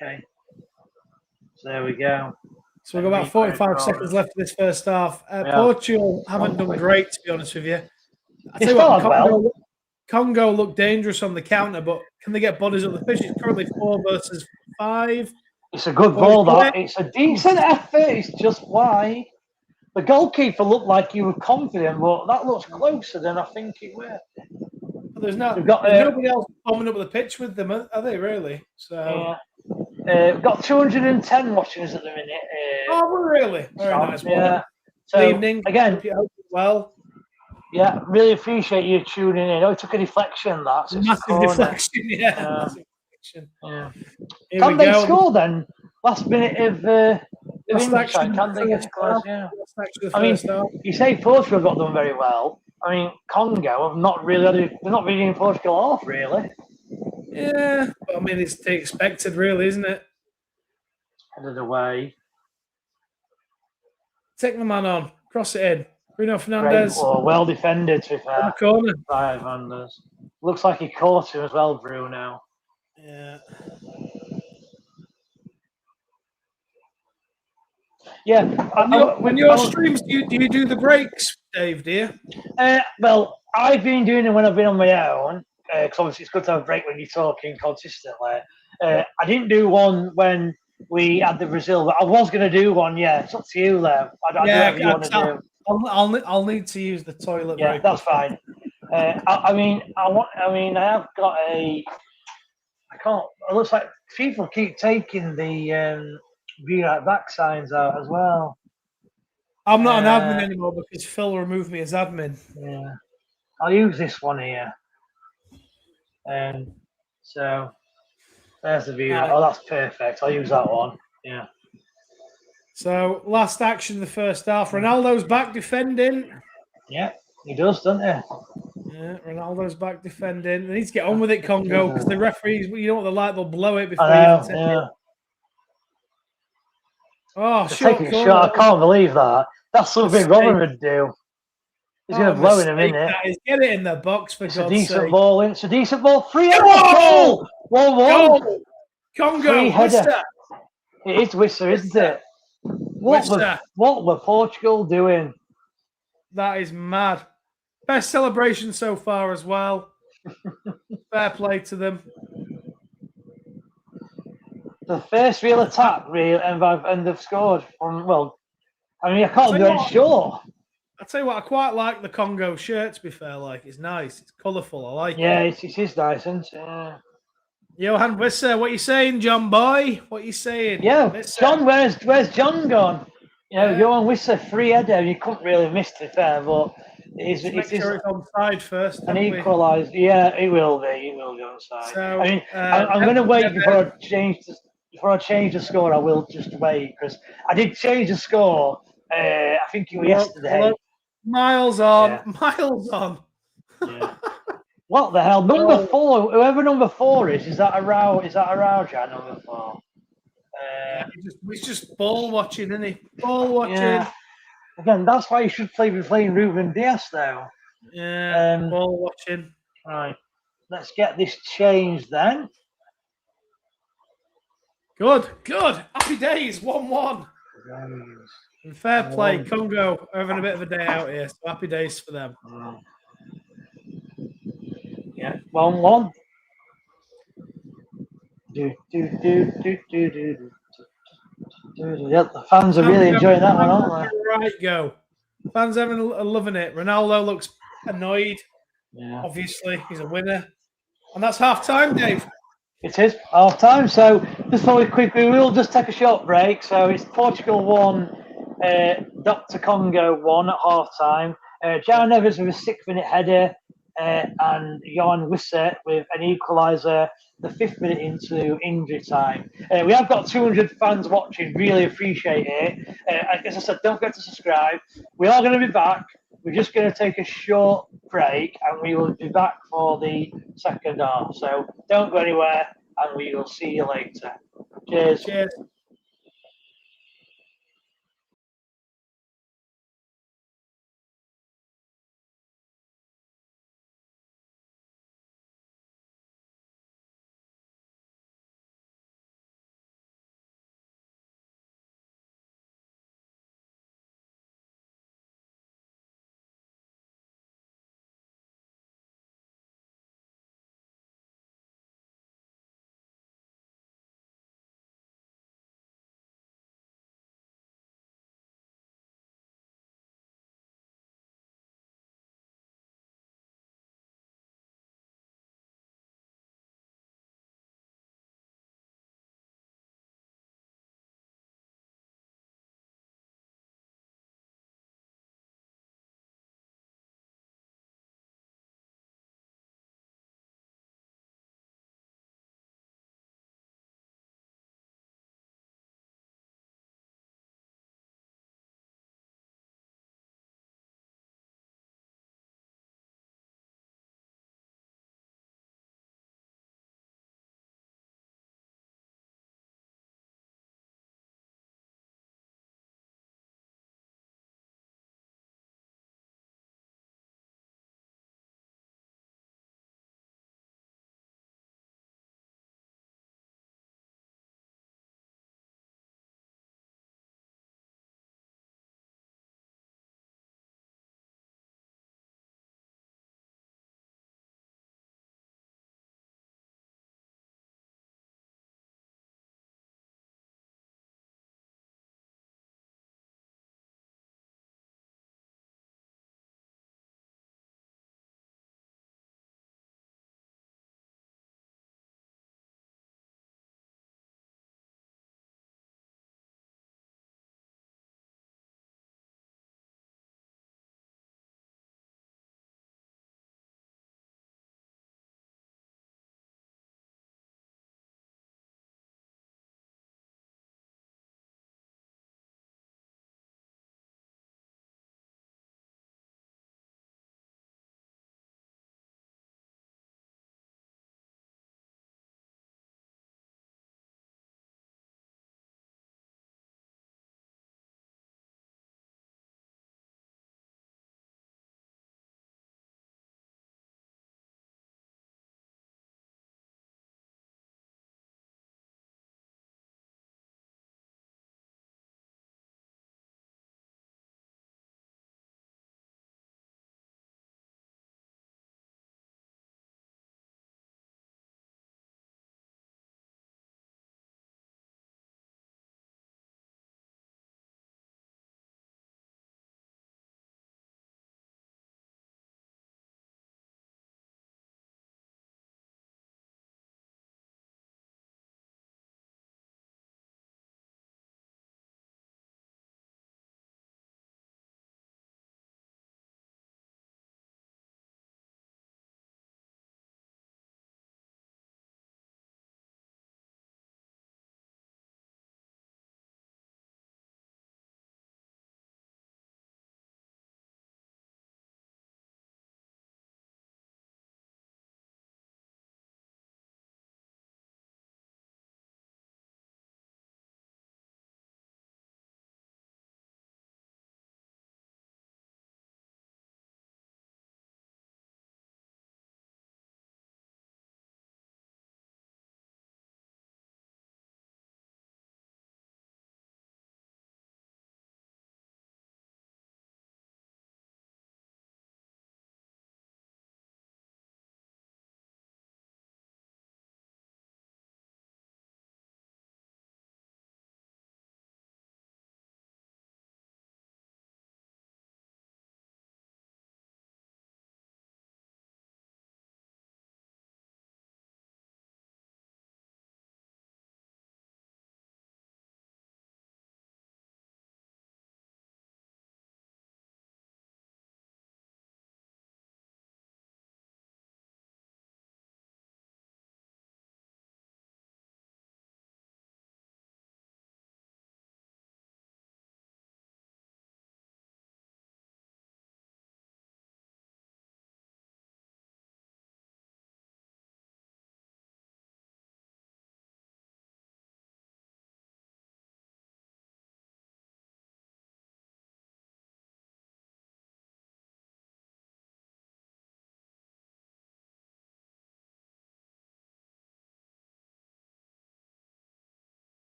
Okay. So there we go. So we've got about 45 seconds left of this first half. Portugal haven't done great, to be honest with you. I tell you what, Congo look dangerous on the counter, but can they get bodies up the pitch? It's currently 4 versus 5. It's a good ball, that. It's a decent effort. It's just wide. The goalkeeper looked like he was confident, but that looks closer than I think it was. There's nobody else bombing up the pitch with them, are they, really? So we've got 210 watching us at the minute. Oh, really? Very nice. Yeah. So, good evening. Again, well. Yeah, really appreciate you tuning in. Oh, it took a deflection, that. So massive deflection, yeah. Massive deflection. Yeah. Can they score then? Last minute of English side, can they get close? Yeah. I mean, you say Portugal got done very well. I mean, Congo have not really they're not really in Portugal off, really. Yeah, but I mean, it's to be expected, really, isn't it? Headed away. Take the man on. Cross it in. Bruno Fernandes. Well defended, to be fair. Corner. By Fernandes. Looks like he caught him as well, Bruno. Yeah. Yeah. When your streams, do you do the breaks, Dave, do you? Well, I've been doing it when I've been on my own, because obviously it's good to have a break when you're talking consistently. I didn't do one when we had the Brazil, but I was going to do one, yeah. It's up to you, Lev. I I'll need to use the toilet break. Yeah, that's fine. I have got a... I can't... It looks like people keep taking the be right back signs out as well. I'm not an admin anymore because Phil removed me as admin. Yeah. I'll use this one here. So there's the view. Oh, that's perfect. I'll use that one. Yeah. So last action of the first half. Ronaldo's back defending. Yeah, he does, doesn't he? Yeah, Ronaldo's back defending. They need to get on with it, Congo, because the referees, you know what they're like, they'll blow it before you take it. Oh, shot! I can't believe that. That's something Robin would do. He's going to blow in a minute. Get it in the box for God's sake. It's a decent ball. It's a decent ball. 3-0 goal! 1-1. Congo, Worcester. It is Worcester, isn't it? What were Portugal doing? That is mad. Best celebration so far as well. Fair play to them. The first real attack, and they've scored. I can't do it sure. I'll tell you what, I quite like the Congo shirt, to be fair. It's nice. It's colourful. I like it. Yeah, it is nice, isn't it? Johan Wissa, what you saying, John boy? What you saying? Yeah, Wissa. John, where's John gone? Johan Wissa, free header. You couldn't really miss, to be fair, but it's onside first. An equalise. Yeah, it will be. It will be onside. So, I'm going to wait before I change the score. I will just wait because I did change the score. I think it was yesterday. Miles on. Yeah. What the hell? Number 4. Whoever number 4 is that a row? Is that a Rauja number 4? He's just ball watching, isn't he? Ball watching. Yeah. Again, that's why you should be playing Ruben Dias though. Yeah. Ball watching. Right. Let's get this changed then. Good. Happy days. 1-1. And fair play. Congo are having a bit of a day out here, so happy days for them. Yeah, 1-1. Yeah, the fans are really enjoying that one, aren't they? Right, go. Fans are loving it. Ronaldo looks annoyed. Yeah. Obviously, he's a winner. And that's half time, Dave. It is half time. So just very quickly, we will just take a short break. So it's Portugal 1, Dr. Congo 1 at half time. João Neves with a 6-minute header. And Johan Wissa with an equaliser the 5th minute into injury time. We have got 200 fans watching. Really appreciate it. As I said, don't forget to subscribe. We are going to be back. We're just going to take a short break and we will be back for the second half. So don't go anywhere and we will see you later. Cheers.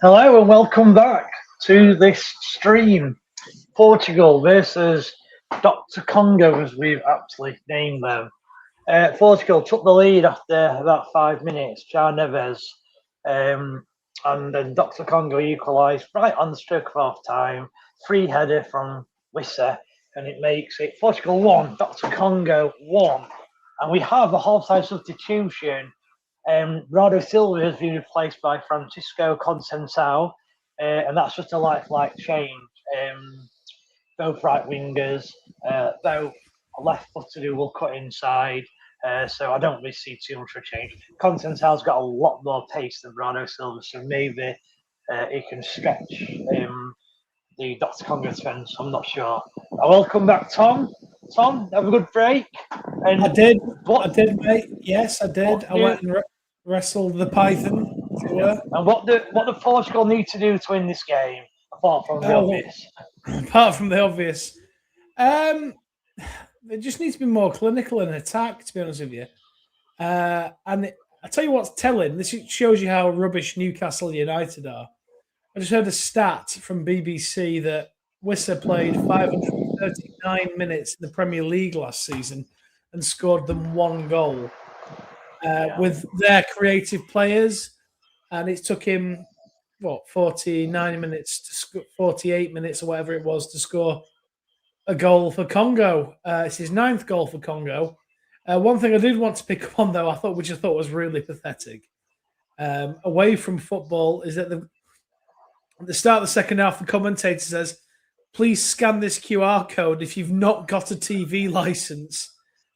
Hello and welcome back to this stream. Portugal versus Dr. Congo, as we've aptly named them. Portugal took the lead after about 5 minutes. João Neves and then Dr. Congo equalised right on the stroke of half time. Free header from Wissa, and it makes it Portugal 1, Dr. Congo 1. And we have a half-time substitution. Bernardo Silva has been replaced by Francisco Conceição, and that's just a lifelike change. Both right wingers, though left-footed who will cut inside, so I don't really see too much of a change. Conceição's got a lot more pace than Bernardo Silva, so maybe he can stretch the Dr. Congo defence. I'm not sure. Welcome back, Tom. Tom, have a good break. And I did, mate. Yes, I did. I went and wrestled the python, as it were. And what do Portugal need to do to win this game, apart from the obvious? Apart from the obvious, they just need to be more clinical in attack, to be honest with you. And I tell you what's telling. This shows you how rubbish Newcastle United are. I just heard a stat from BBC that Wissa played 539 minutes in the Premier League last season and scored them 1 goal with their creative players. And it took him, 49 minutes to score, 48 minutes or whatever it was to score a goal for Congo. It's his 9th goal for Congo. One thing I did want to pick up on, though, which I thought was really pathetic, away from football, is that at the start of the second half, the commentator says, please scan this QR code if you've not got a TV license.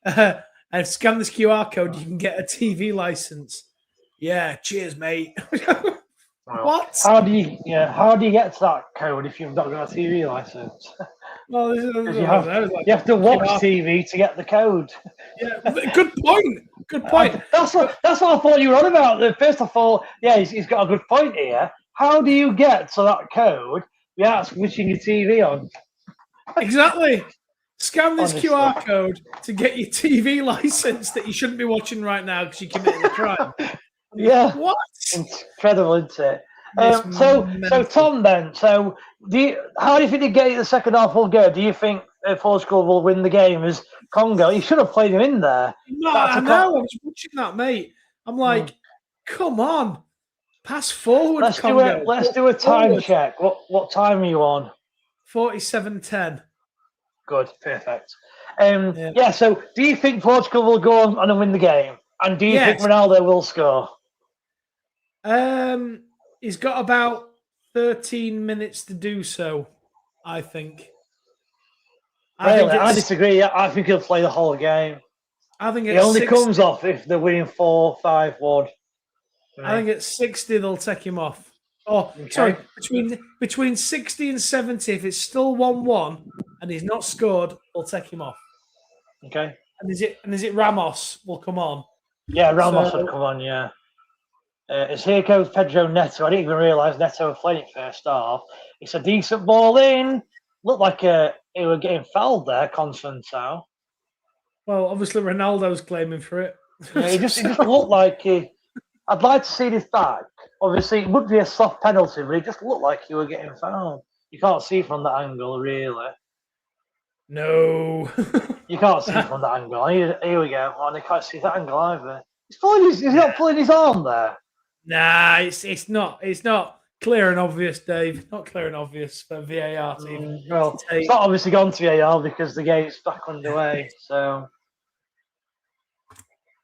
And scan this QR code, you can get a TV license. Yeah, cheers, mate. What? How do you get to that code if you've not got a TV license? Well, you have to watch TV to get the code. Yeah, good point. Good point. That's what I thought you were on about. First of all, he's got a good point here. How do you get to that code without switching your TV on? Exactly. Scan this QR code to get your TV license that you shouldn't be watching right now because you committed a crime. Yeah. What? Incredible, isn't it? So Tom, then, how do you think the second half will go? Do you think Portugal will win the game as Congo? You should have played him in there. No, I know. I was watching that, mate. I'm like, come on. Pass forward, Congo. Let's do a time check. What time are you on? 47:10. Good, perfect. So do you think Portugal will go on and win the game? And do you think Ronaldo will score? He's got about 13 minutes to do so, I think. I disagree. I think he'll play the whole game. I think it only comes off if they're winning 4-5-1. I think at 60 they'll take him off. Oh, okay. Sorry, between 60 and 70, if it's still 1-1 and he's not scored, they'll take him off. Okay. And is it Ramos will come on? Yeah, Ramos will come on. Yeah. As here goes Pedro Neto. I didn't even realise Neto had played it first half. It's a decent ball in. Looked like he were getting fouled there, Conceição. Well, obviously Ronaldo's claiming for it. Yeah, he just looked like he. I'd like to see this back. Obviously, it would be a soft penalty, but it just looked like you were getting fouled. You can't see from that angle, really. No. You can't see from that angle. Here we go. Oh, and you can't see that angle either. He's not pulling his arm there. Nah, it's not. It's not clear and obvious, Dave. Not clear and obvious for VAR to even. Well, it's not obviously gone to VAR because the game's back underway. So.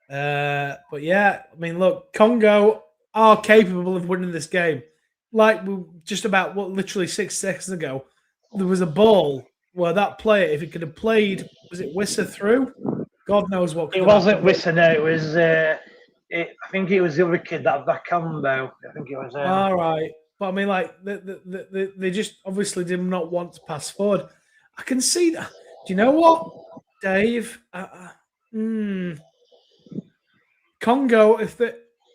But yeah, I mean, look, Congo are capable of winning this game. Like just about literally 6 seconds ago, there was a ball where that player, if he could have played, was it Wissa through? God knows what. It wasn't Wissa. No, it was. I think it was the other kid, that Bakambo. I think it was. All right, but I mean, like they just obviously did not want to pass forward. I can see that. Do you know what, Dave? Congo,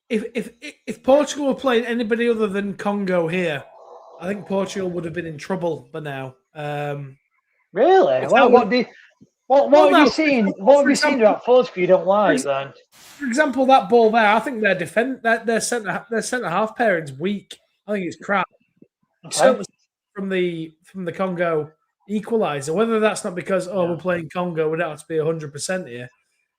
if Portugal were playing anybody other than Congo here, I think Portugal would have been in trouble by now. Really? Well, What Well, have you no, seen? What have you seen about Portugal you don't like then? For example, that ball there, I think their centre half pairing's weak. I think it's crap. Okay. Certainly from the Congo equaliser. Whether that's not because we're playing Congo, we don't have to be 100% here.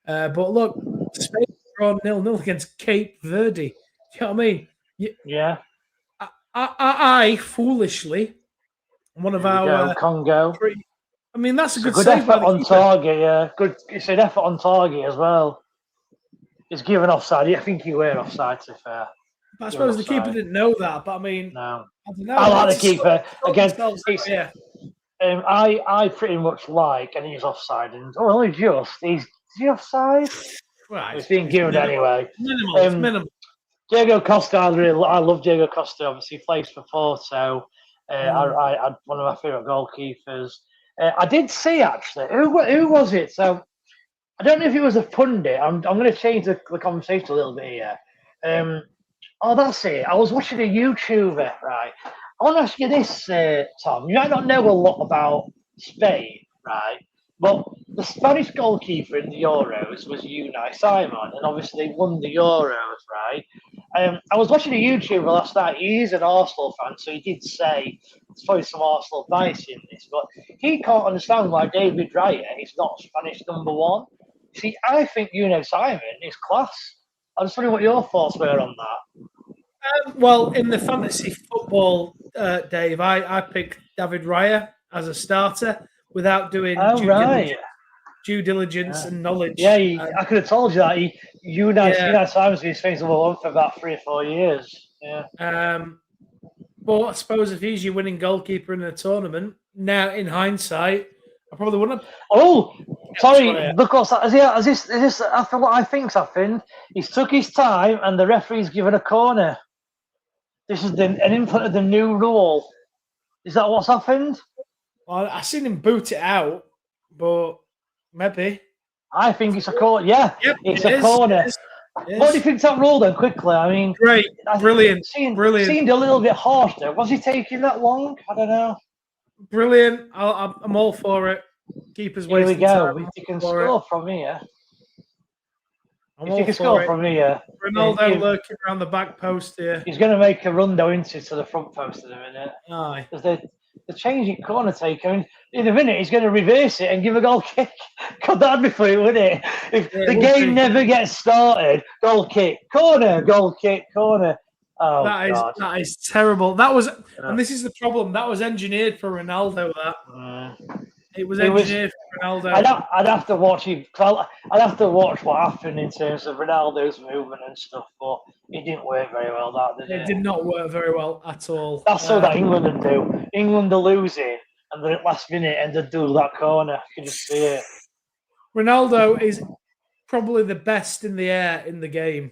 But look, Spain drawn 0-0 against Cape Verde. Do you know what I mean? Yeah. I foolishly, one of our Congo. I mean, that's a good Good save by effort the on keeper. target. Yeah, good. It's an effort on target as well. It's given offside. I think you were offside. To be fair, But I suppose the keeper didn't know that. But I mean, no. I don't know. I like the keeper again. Yeah. I pretty much like, and he's offside, and only just is he offside? Right. It's being given anyway. Minimal. Diego Costa, I love Diego Costa. Obviously, he plays for Porto. I one of my favourite goalkeepers. I did see actually who was it? So I don't know if it was a pundit. I'm going to change the conversation a little bit here. That's it. I was watching a YouTuber, right? I want to ask you this, Tom. You might not know a lot about Spain, right? But the Spanish goalkeeper in the Euros was Unai Simon, and obviously they won the Euros, right? I was watching a YouTuber last night. He's an Arsenal fan, so he did say there's probably some Arsenal bias in this, but he can't understand why David Raya is not Spanish number one. See, I think Unai Simon is class. I just wondering what your thoughts were on that. Well, in the fantasy football, Dave, I picked David Raya as a starter without doing due diligence and knowledge. Yeah, I could have told you that. Unai Simon's been Spain's number one for about 3 or 4 years. Yeah. But I suppose if he's your winning goalkeeper in a tournament, now in hindsight, I probably wouldn't have. Oh, sorry. Look what's that? Is this after what I think's happened? He's took his time and the referee's given a corner. This is an input of the new rule. Is that what's happened? Well, I seen him boot it out, but maybe. I think it's a corner. Yeah, it's a corner. What do you think of that rule then, quickly? I mean, great, brilliant. Seemed a little bit harsh there. Was he taking that long? I don't know. Brilliant. I'm all for it. Keepers wasting time. Here we go. If you can score from here. From here. Ronaldo lurking around the back post here. He's going to make a run though into the front post in a minute. Aye. Because they're changing corner take. I mean, in a minute he's going to reverse it and give a goal kick. God, that'd be funny, wouldn't it? If the game never gets started, goal kick, corner, goal kick, corner. Oh, that is terrible. That was, and this is the problem. That was engineered for Ronaldo. It was engineered for Ronaldo. I'd have to watch him. I'd have to watch what happened in terms of Ronaldo's movement and stuff, but it didn't work very well. It did not work very well at all. That's all that England would do. England are losing, and then at last minute, and they do that corner. You can just see it. Ronaldo is probably the best in the air in the game.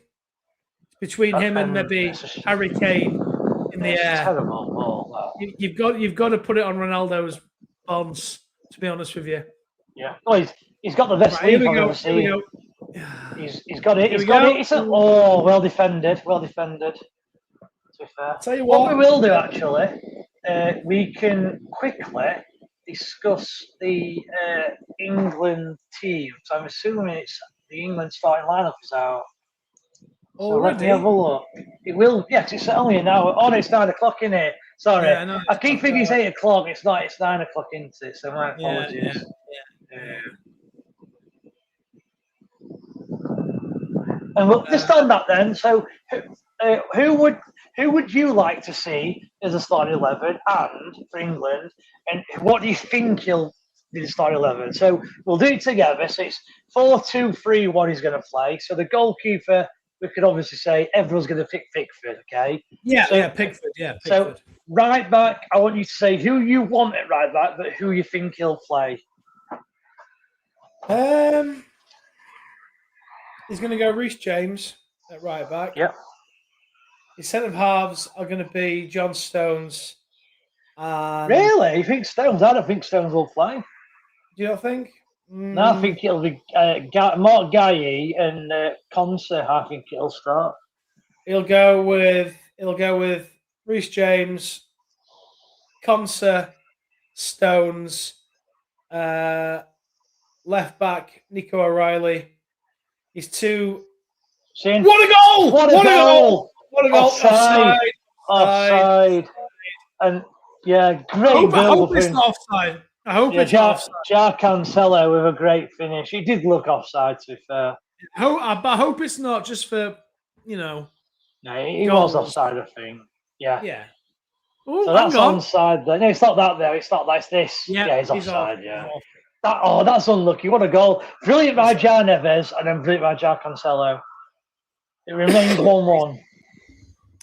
Between him and maybe Harry Kane in the air. Terrible ball. You've got to put it on Ronaldo's bonds. To be honest with you. Yeah. Well, he's got the best lead I've ever seen. Here we go. He's got it. He's got it. It's well defended. Well defended. To be fair. I'll tell you what we will do actually, we can quickly discuss the England team. So I'm assuming it's the England starting lineup is out. So let me have a look. It will. Yes, it's only an hour. Oh, no, it's 9 o'clock in here. Sorry, I keep thinking it's 8 o'clock. It's not. It's 9 o'clock into it. So my apologies. Yeah. And look, just on that then. So, who would you like to see as a starting 11 and for England? And what do you think he'll be the starting 11? So we'll do it together. So it's 4-2-3-1. He's going to play. So the goalkeeper. We could obviously say everyone's going to pick Pickford, okay? Pickford. So right back, I want you to say who you want at right back, but who you think he'll play. He's going to go Reece James at right back. Yep. His centre halves are going to be John Stones. Really? You think Stones? I don't think Stones will play. Do you not think? No, I think it'll be Mark Guy and Conser. I think it'll start. He'll go with Reece James, Conser, Stones, left back, Nico O'Reilly. He's two. Shane, What a goal! What a goal! What a goal! Offside. And yeah, I great goal. hope it's not offside. I hope it's not offside. Jack Cancelo with a great finish. He did look offside, to be fair. I hope it's not just for, No, he was offside, I think. Yeah. Yeah. Ooh, so that's onside there. No, it's not that there. It's not like this. Yeah, he's offside, yeah. That's unlucky. What a goal. Brilliant by João Neves and then brilliant by Jack Cancelo. It remains 1-1.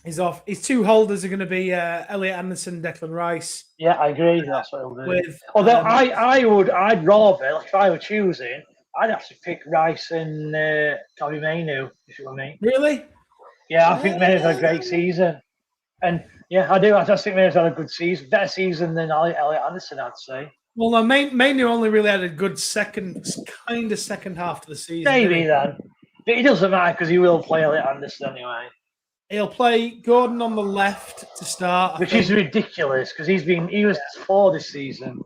He's off. His two holders are going to be Elliot Anderson and Declan Rice. Yeah, I agree. That's what he'll do. Although I'd rather, like, if I were choosing, I'd have to pick Rice and Kobe Mainu, if you know what I mean. Really? Yeah, I think Mainu's had a great season. And yeah, I do. I just think Mainu's had a good season. Better season than Elliot Anderson, I'd say. Well, no, Mainu only really had a good second half to the season. Maybe then. But it doesn't matter because he will play Elliot Anderson anyway. He'll play Gordon on the left to start, which is ridiculous because he was 4 this season.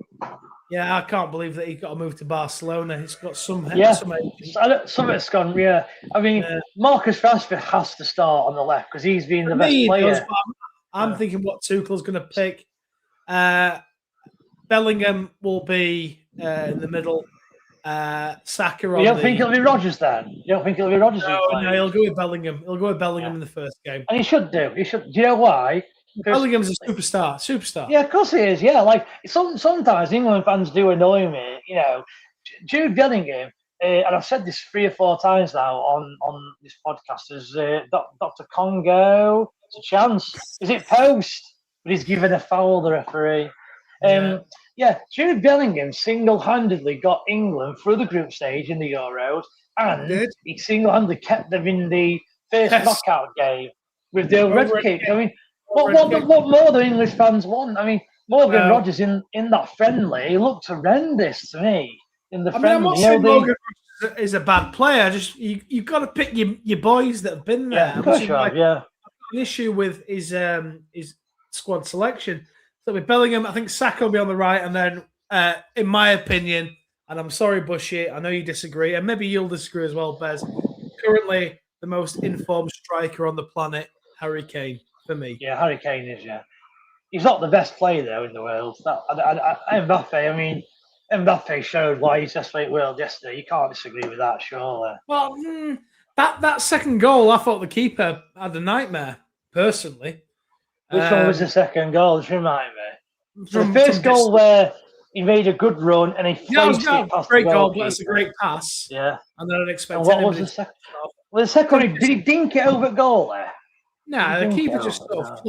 Yeah, I can't believe that he got to move to Barcelona. He's got some. Something's gone. Yeah, I mean, Marcus Rashford has to start on the left because he's been the best player. I'm thinking what Tuchel's going to pick. Bellingham will be in the middle. Saka on. You don't think it'll be Rodgers then? You don't think it'll be Rodgers? No, he'll go with Bellingham. He'll go with Bellingham in the first game. And he should do. He should. Do you know why? Bellingham's a superstar. Yeah, of course he is. Yeah, like sometimes England fans do annoy me. You know, Jude Bellingham, and I've said this 3 or 4 times now on this podcast. Is Dr. Congo? It's a chance. Is it post? But he's given a foul, the referee. Jude Bellingham single-handedly got England through the group stage in the Euros, and he single-handedly kept them in the first knockout game with the red kick. I mean, what more do English fans want? I mean, Morgan Rodgers in that friendly, he looked horrendous to me in the friendly. I'm not saying Morgan Rodgers is a bad player. Just you've got to pick your boys that have been there. Yeah, of course you have. Yeah, an issue with his squad selection. So with Bellingham, I think Saka will be on the right, and then, in my opinion, and I'm sorry, Bushy, I know you disagree, and maybe you'll disagree as well, Bez. Currently, the most informed striker on the planet, Harry Kane, for me. Yeah, Harry Kane is. Yeah, he's not the best player though in the world. Mbappe showed why he's best player in the world yesterday. You can't disagree with that, surely. Well, that second goal, I thought the keeper had a nightmare, personally. Which one was the second goal? Just remind me. The first goal where he made a good run and he faced it past great goal, but it's a great pass. Yeah. And then unexpected. And what was the second? Well, the second one, did he dink it over the goal there? No, the keeper just fluffed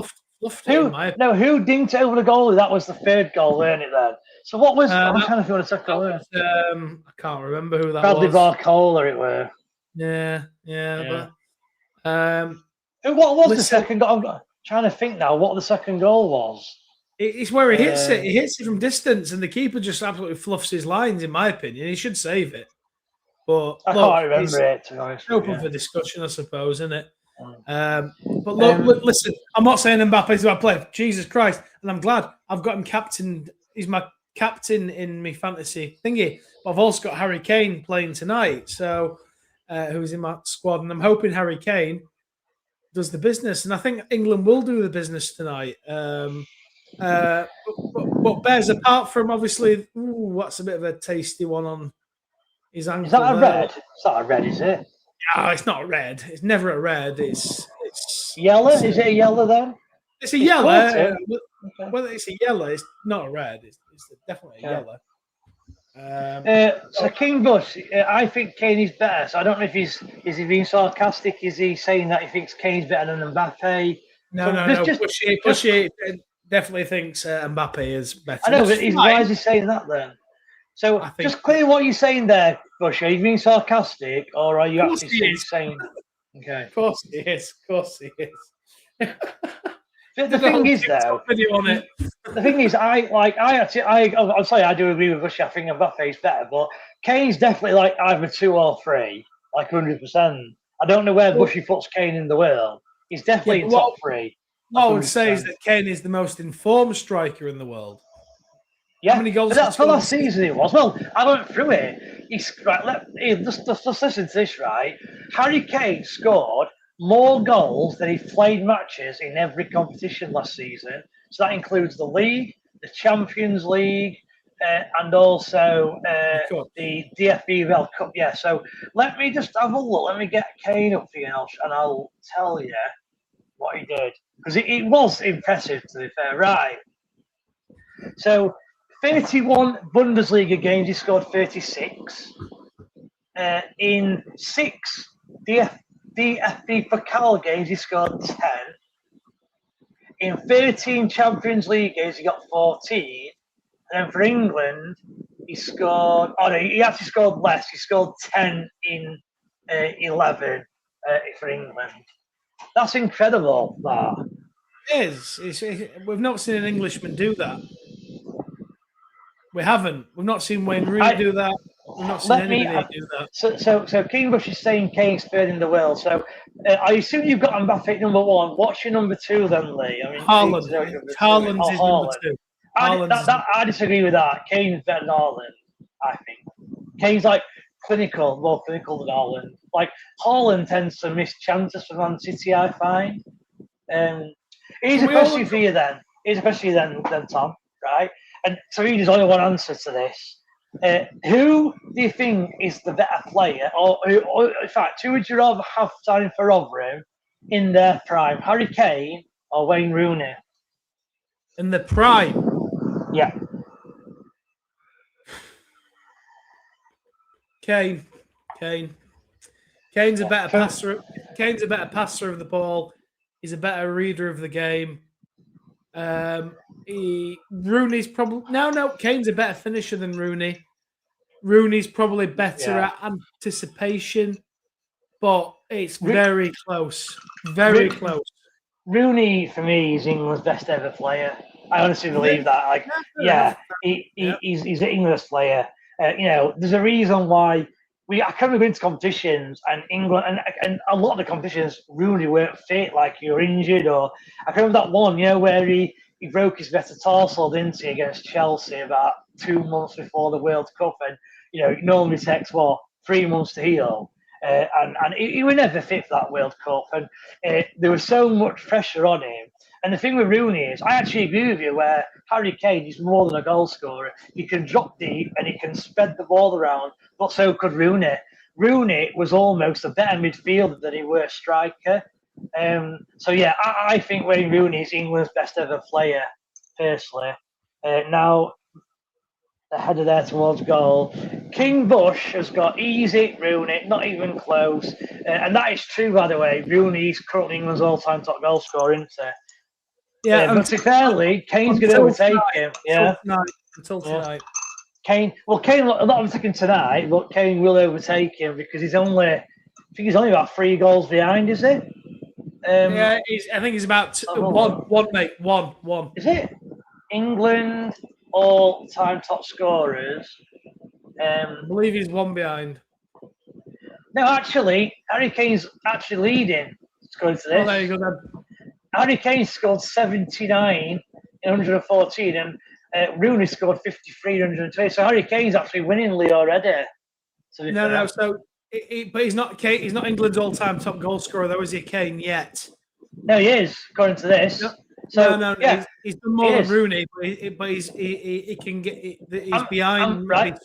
it. Who dinked it over the goal? That was the third goal, weren't it then? So what was? I'm trying to think what the second goal was. I can't remember who that Bradley was. Bradley Barcola, it were. Yeah. But what was the second goal? I'm trying to think now what the second goal was. It's where he hits it. He hits it from distance, and the keeper just absolutely fluffs his lines. In my opinion, he should save it. But I can't remember it. To be honest, open for discussion, I suppose, isn't it? But look, listen. I'm not saying Mbappe's a bad player. Jesus Christ, and I'm glad I've got him captained. He's my captain in my fantasy thingy. But I've also got Harry Kane playing tonight, so who's in my squad, and I'm hoping Harry Kane does the business, and I think England will do the business tonight. But Bears, apart from obviously, what's a bit of a tasty one on his ankle. Is that a red? It's not a red, is it? No, it's not red. It's never a red. It's yellow. Is it a yellow then? It's a yellow. Whether it's a yellow, it's not a red. It's definitely a yellow. So King Bush, I think Kane is better. So I don't know if is he being sarcastic? Is he saying that he thinks Kane's better than Mbappe? No. Bushy definitely thinks Mbappe is better. I know, but why is he saying that then? So just clear what you're saying there, Bush. Are you being sarcastic, or are you actually saying? Okay. Of course he is. The thing is, though, the thing is, I'm sorry, I do agree with Bush. I think Mbappe is better, but Kane's definitely like either 2 or 3, like 100%. I don't know where Bushy puts Kane in the world. He's definitely in top 3. What I would say is that Kane is the most informed striker in the world. Yeah, how many goals? That's for last season it was. Well, I went through it. Just listen to this, right? Harry Kane scored more goals than he played matches in every competition last season. So that includes the league, the Champions League, and also the DFB World Cup. Yeah. So let me just have a look. Let me get Kane up for you, and I'll tell you what he did, because it was impressive, to be fair. Right. So 31 Bundesliga games, he scored 36. In 6 DFB Pokal games, he scored 10. In 13 Champions League games, he got 14. And then for England, he scored. Oh no, he actually scored less. He scored 10 in 11 for England. That's incredible. That It is. We've not seen an Englishman do that. We haven't. We've not seen Wayne Rooney do that. We've not seen anybody do that. So King Bush is saying Kane's third in the world. So I assume you've got Mbappe at number 1. What's your number 2 then, Lee? I mean, Haaland. Haaland's is number 2. I disagree with that. Kane's better than Haaland, I think. Kane's like more clinical than Haaland. Like Haaland tends to miss chances for Man City, I find. Here's a question for you then. Then Tom, right? And so there's only one answer to this. Who do you think is the better player? Or in fact, who would you rather have starting for Rotherham in their prime? Harry Kane or Wayne Rooney? In the prime? Yeah. Kane. Kane's a better passer. Kane's a better passer of the ball. He's a better reader of the game. Rooney's probably no. Kane's a better finisher than Rooney. Rooney's probably better at anticipation, but it's very close. Very close. Rooney, for me, is England's best ever player. I honestly believe that. He's an English player. There's a reason why I can't go into competitions and England and a lot of the competitions Rooney weren't fit, like he was injured, or I can remember that one, where he broke his metatarsal, didn't he, against Chelsea about 2 months before the World Cup, and it normally takes 3 months to heal. And he was never fit for that World Cup, and there was so much pressure on him. And the thing with Rooney is, I actually agree with you, where Harry Kane is more than a goal scorer. He can drop deep and he can spread the ball around, but so could Rooney. Rooney was almost a better midfielder than he was a striker. I think Wayne Rooney is England's best ever player, personally. Now, the header there towards goal. King Bush has got easy Rooney, not even close. And that is true, by the way. Rooney is currently England's all-time top goal scorer, isn't he? Yeah, but fairly, Kane's going to overtake him. Until tonight. Kane, I'm not overtaking tonight, but Kane will overtake him because he's only about 3 goals behind, is he? I think he's about one, mate. One. Is it? England all-time top scorers. I believe he's 1 behind. No, actually, Harry Kane's actually leading. Let's go into this. Oh, there you go then. Harry Kane scored 79 in 114, and Rooney scored 53 in 120. So Harry Kane's actually winning league already. No. So, but he's not Kane. He's not England's all-time top goal scorer, though, is he, Kane? Yet? No, he is, according to this. No. Yeah, he's done more than Rooney, but he can get. He's behind. Right.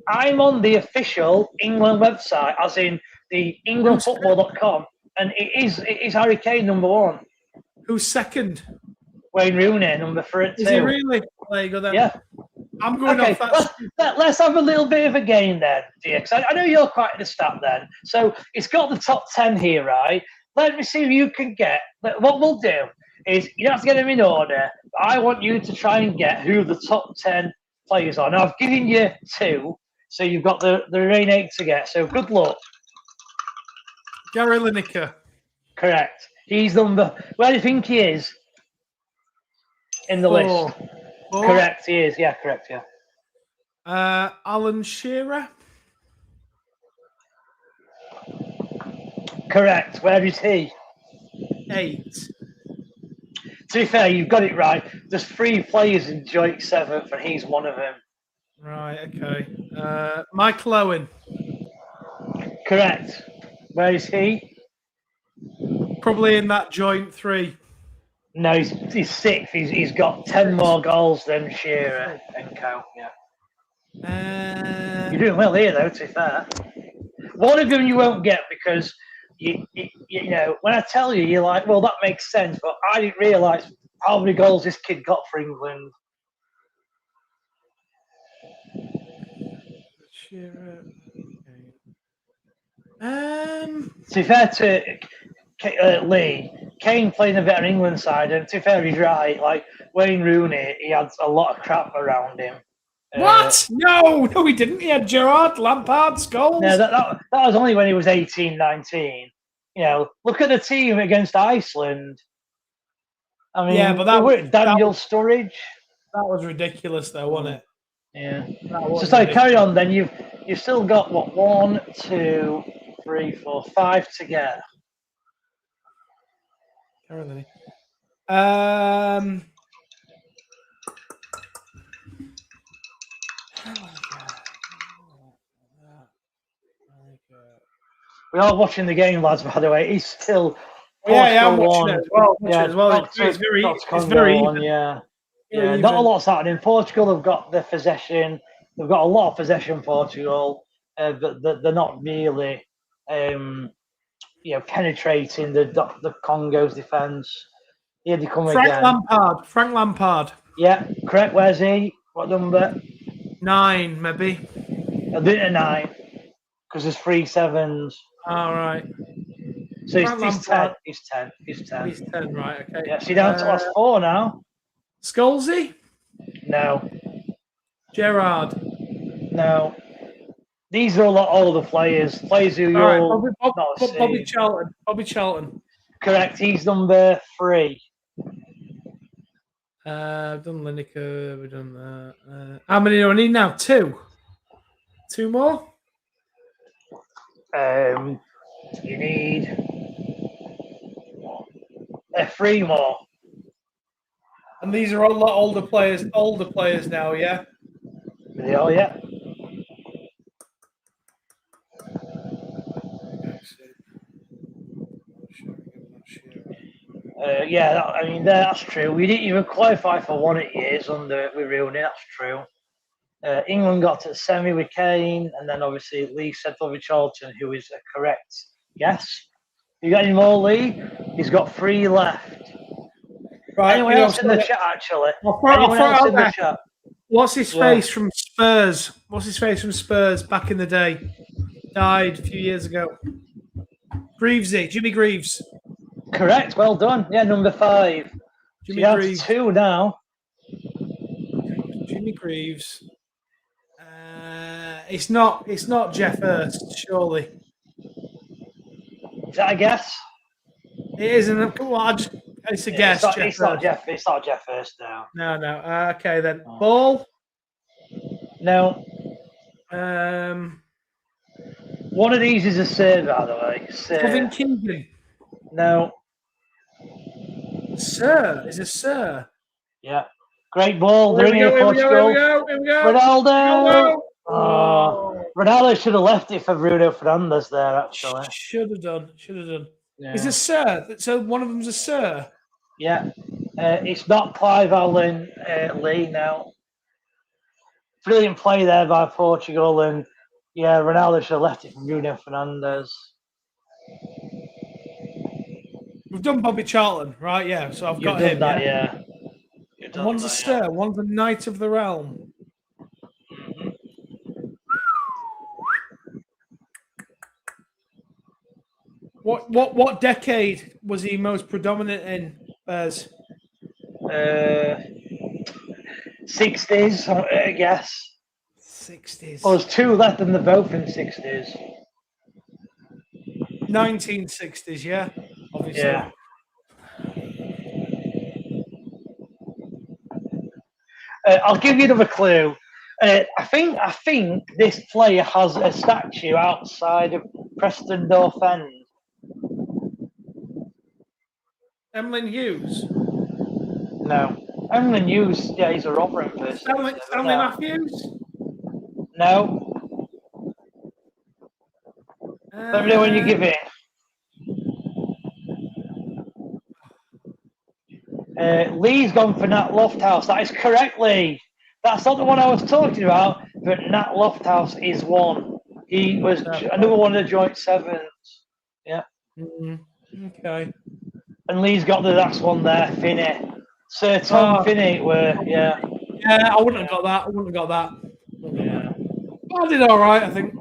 I'm on the official England website, as in the EnglandFootball.com, and it is Harry Kane number 1. Who's second? Wayne Rooney, number 3. Is he really? There you go then. Yeah. I'm going off that. Let's have a little bit of a game then, dear, because I know you're quite at the stat then. So it's got the top 10 here, right? Let me see if you can get. What we'll do is, you don't have to get them in order, but I want you to try and get who the top 10 players are. Now, I've given you 2, so you've got the remaining 8 to get. So good luck. Gary Lineker. Correct. He's number. Where do you think he is in the 4. list? 4. Correct, he is. Yeah, correct, yeah. Alan Shearer. Correct. Where is he? 8. To be fair, you've got it right. There's 3 players in joint 7th, and he's one of them. Right, okay. Michael Owen. Correct. Where is he? Probably in that joint 3. No, he's sixth. He's got 10 more goals than Shearer and Co. Yeah. You're doing well here, though, to be fair. One of them you won't get because, you know, when I tell you, you're like, well, that makes sense, but I didn't realise how many goals this kid got for England. Shearer. To be fair to Lee, Kane playing a better England side, and to be fair, he's right. Like Wayne Rooney, he had a lot of crap around him. What? No, he didn't. He had Gerrard, Lampard, Scholes. No, that was only when he was 18, 19. You know, look at the team against Iceland. I mean, yeah, but that was Daniel Sturridge. That was ridiculous, though, wasn't it? Yeah. Just like carry on. Then you've still got what 1, 2, 3, 4, 5 to get. Carry We are watching the game, lads. By the way, he's still. Yeah, I'm watching it as well. It's very even. Yeah. Not a lot's happening. Portugal have got the possession. They've got a lot of possession. Portugal, but they're not really, penetrating the Congo's defence. Here they come again. Frank Lampard. Yeah, correct. Where's he? What number? 9, maybe. I did a 9 because there's 3 7s. All right. So he's 10. He's 10. He's 10, right? Okay. Yeah, so you're down to last 4 now. Scholesy? No. Gerrard? No. These are a lot older players. Players who you'll not see. Bobby Charlton. Bobby Charlton. Correct. He's number 3. I've done Lineker. We've done that. How many do I need now? 2. 2 more? You need 3 more. And these are a lot older players now, yeah? They are, yeah. That's true. We didn't even qualify for one at years with Rooney. That's true. England got to the semi with Kane, and then obviously Lee said Bobby Charlton, who is a correct guess. You got any more, Lee? He's got 3 left. Right. Anyone else in the chat, actually? What's his face from Spurs? What's his face from Spurs back in the day? Died a few years ago. Jimmy Greaves. Correct. Well done. Yeah, number 5. Jimmy Greaves. 2 now. Jimmy Greaves. It's not Jeff Hurst, surely. Is that a guess? It isn't. Well, it's a guess. It's not Jeff Hurst now. No. Okay then. Ball. No. One of these is a sir, by the way. Kevin Keegan. No. Sir is a sir. Yeah. Great ball. Here we go. Ronaldo. Oh. Ronaldo should have left it for Bruno Fernandes there, actually. Should have done. Yeah. He's a sir. So one of them's a sir. Yeah. It's not Clive Allen Lee now. Brilliant play there by Portugal, and Ronaldo should have left it for Bruno Fernandes. We've done Bobby Charlton, right? Yeah, so I've got him. That, yeah. One's a sir, one's a knight of the realm. What decade was he most predominant in, Bez? 60s, I guess. 60s. Well, there's 2 left and they're both in 60s. 1960s, yeah? Obviously. Yeah. I'll give you another clue. I think this player has a statue outside of Preston North End. Emlyn Hughes? No. Emlyn Hughes, he's a robber in person. Stanley Matthews? No. Let me know when you give in. Lee's gone for Nat Lofthouse. That is correct, Lee. That's not the one I was talking about, but Nat Lofthouse is one. He was another one of the joint sevens. Yeah. Okay. And Lee's got the last one there, Finney. Sir Tom Finney were, yeah. Yeah, I wouldn't have got that. I wouldn't have got that. Yeah. I did all right, I think.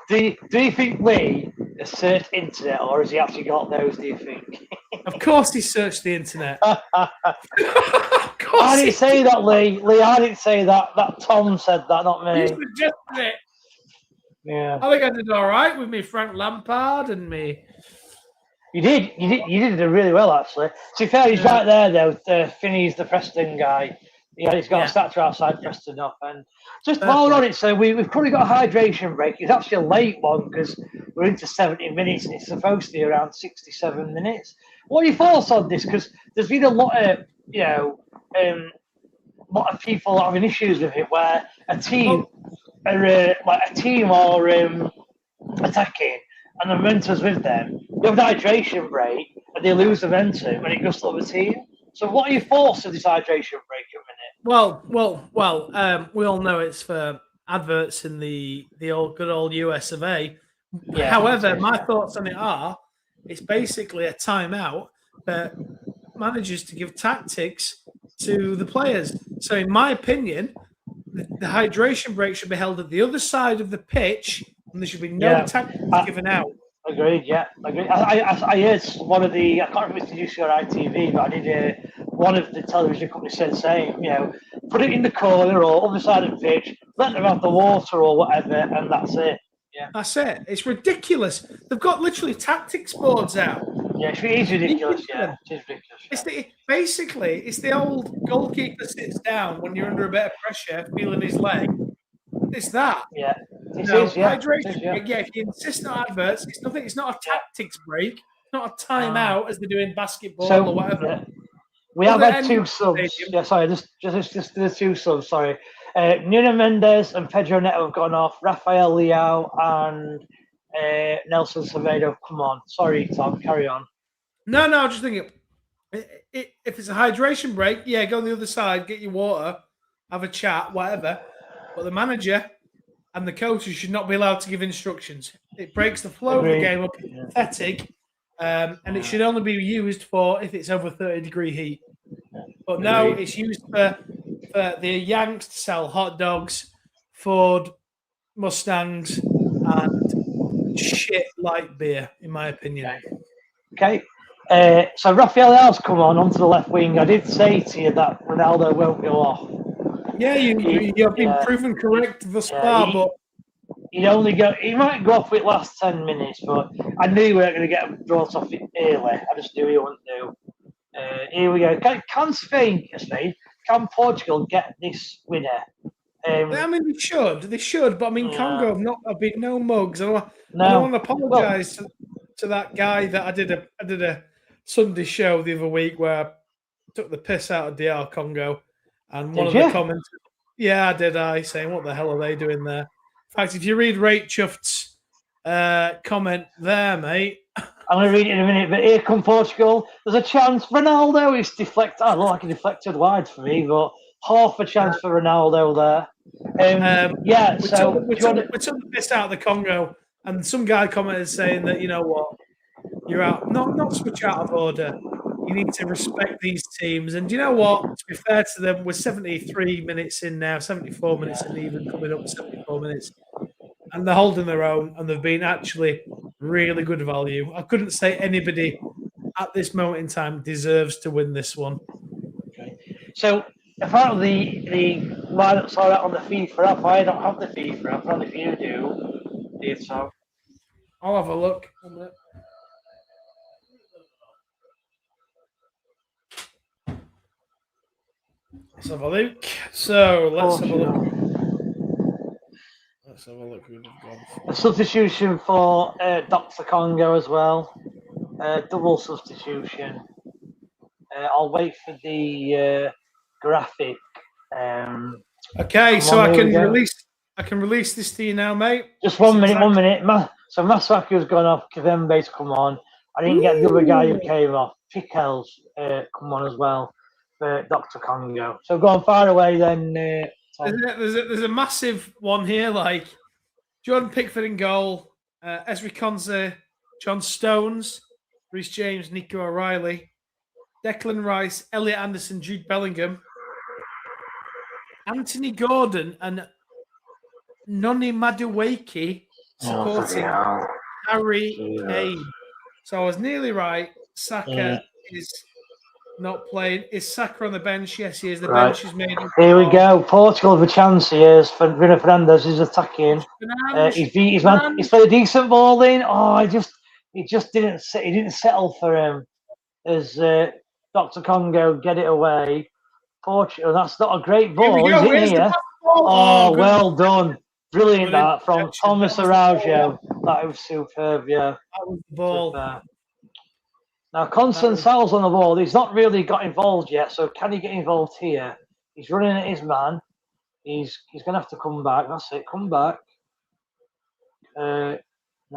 Do you think Lee has searched internet, or has he actually got those, do you think? Of course he searched the internet. I didn't say that, Lee. Lee, I didn't say that. That Tom said that, not me. You suggested it. Yeah. I think I did all right with me Frank Lampard and me. You did really well, actually. To be fair, he's right there, though. Finney's the Preston guy. Yeah, he's got a statue outside Preston up. And just while we're on it, so we've currently got a hydration break. It's actually a late one because we're into 70 minutes and it's supposed to be around 67 minutes. What are your thoughts on this? Because there's been a lot of, lot of people having issues with it where a team are attacking and the momentum's with them. They have an hydration break and they lose the momentum and it goes to the other team. So what are your thoughts of this hydration break at the minute? Well, we all know it's for adverts in the good old US of A. Yeah, however, my thoughts on it are it's basically a timeout that manages to give tactics to the players. So in my opinion, the hydration break should be held at the other side of the pitch and there should be no tactics given out. Agreed, yeah. Agreed. I heard one of the, I can't remember if it's UC or ITV, but I did hear one of the television companies said saying, put it in the corner or other side of the pitch, let them have the water or whatever, and that's it. Yeah. That's it. It's ridiculous. They've got literally tactics boards out. Yeah, it is ridiculous, yeah. It is ridiculous. Basically, it's the old goalkeeper sits down when you're under a bit of pressure, feeling his leg. It's that. Yeah. Hydration break. Yeah, if you insist on adverts, it's nothing. It's not a tactics break. It's not a timeout as they do in basketball or whatever. Yeah. We have had two subs. Yeah, sorry, just the two subs. Sorry, Nuno Mendes and Pedro Neto have gone off. Rafael Leao and Nelson Semedo. Come on, sorry, Tom. Carry on. No, I'm just thinking. If it's a hydration break, go on the other side, get your water, have a chat, whatever. But the manager and the coaches should not be allowed to give instructions. It breaks the flow of the game up. It's pathetic. And it should only be used for if it's over 30-degree heat. But no, it's used for the Yanks to sell hot dogs, Ford, Mustangs, and shit light beer, in my opinion. Okay. So Rafael Leao's come onto the left wing. I did say to you that Ronaldo won't go off. Yeah, you've been proven correct thus far, but he might go off with last 10 minutes, but I knew we weren't going to get him brought off it early. I just knew he wouldn't do. Here we go. Can can Portugal get this winner? I mean, they should, but I mean, Congo have been no mugs. I want to apologise to that guy that I did a Sunday show the other week where I took the piss out of DR Congo. And one of the comments, I did. Saying, what the hell are they doing there? In fact, if you read Ray Chuft's comment there, mate. I'm going to read it in a minute, but here come Portugal. There's a chance. Ronaldo is deflected. I don't like a deflected wide for me, but half a chance for Ronaldo there. We took the piss out of the Congo, and some guy commented saying that, you know what, you're out, not so much out of order. You need to respect these teams. And do you know what? To be fair to them, we're 73 minutes in now, 74 minutes in even, coming up to 74 minutes. And they're holding their own, and they've been actually really good value. I couldn't say anybody at this moment in time deserves to win this one. Okay. So, apparently the lineups are out on the FIFA app. I don't have the FIFA app. I don't know if you do. So. I'll have a look. Let's have a look. So let's have a look. Let's have a look who they've gone for. A substitution for Dr. Congo as well. Double substitution. I'll wait for the graphic. Okay, so I can I can release this to you now, mate. Just 1 minute, 1 minute. So Masuaku's gone off, Kavembe's come on. I didn't get the other guy who came off. Pikel's come on as well for Dr. Congo. So go on, far away then, Tom. There's a massive one here, like Jordan Pickford in goal, Ezri Konsa, John Stones, Reece James, Nico O'Reilly, Declan Rice, Elliot Anderson, Jude Bellingham, Anthony Gordon, and Noni Madueke supporting Harry Kane. So I was nearly right. Saka is not playing. Is Saka on the bench? Yes, he is. The bench is made. Here we go. Portugal have a chance. He is. Bruno Fernandes is attacking. He's played a decent ball in. Oh, he just didn't. He didn't settle for him. As Dr. Congo get it away. Portugal. That's not a great ball, is it? Here. Oh, well done. Brilliant that from Thomas Araujo. That was superb, yeah. That was the ball. Now, Constant Sal's on the ball. He's not really got involved yet, so can he get involved here? He's running at his man. He's going to have to come back. That's it. Come back. No,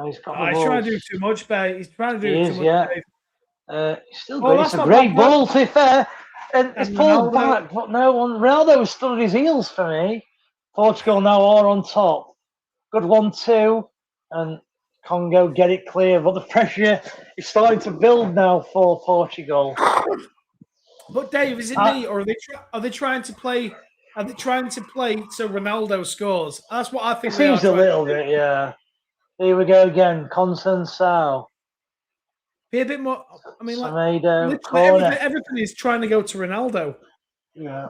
he's got the ball. He's trying to do too much, babe. He's trying to do too much, He's still good. It's a great ball, to be fair. And it's pulled back, but no one. Ronaldo stood at his heels for me. Portugal now are on top. Good 1-2, and Congo get it clear, but the pressure is starting to build now for Portugal. But Dave, is it me, or are they trying to play? Are they trying to play so Ronaldo scores? That's what I think. It seems a little bit, yeah. Here we go again, Consensao. Be a bit more. I mean, everything is trying to go to Ronaldo. Yeah.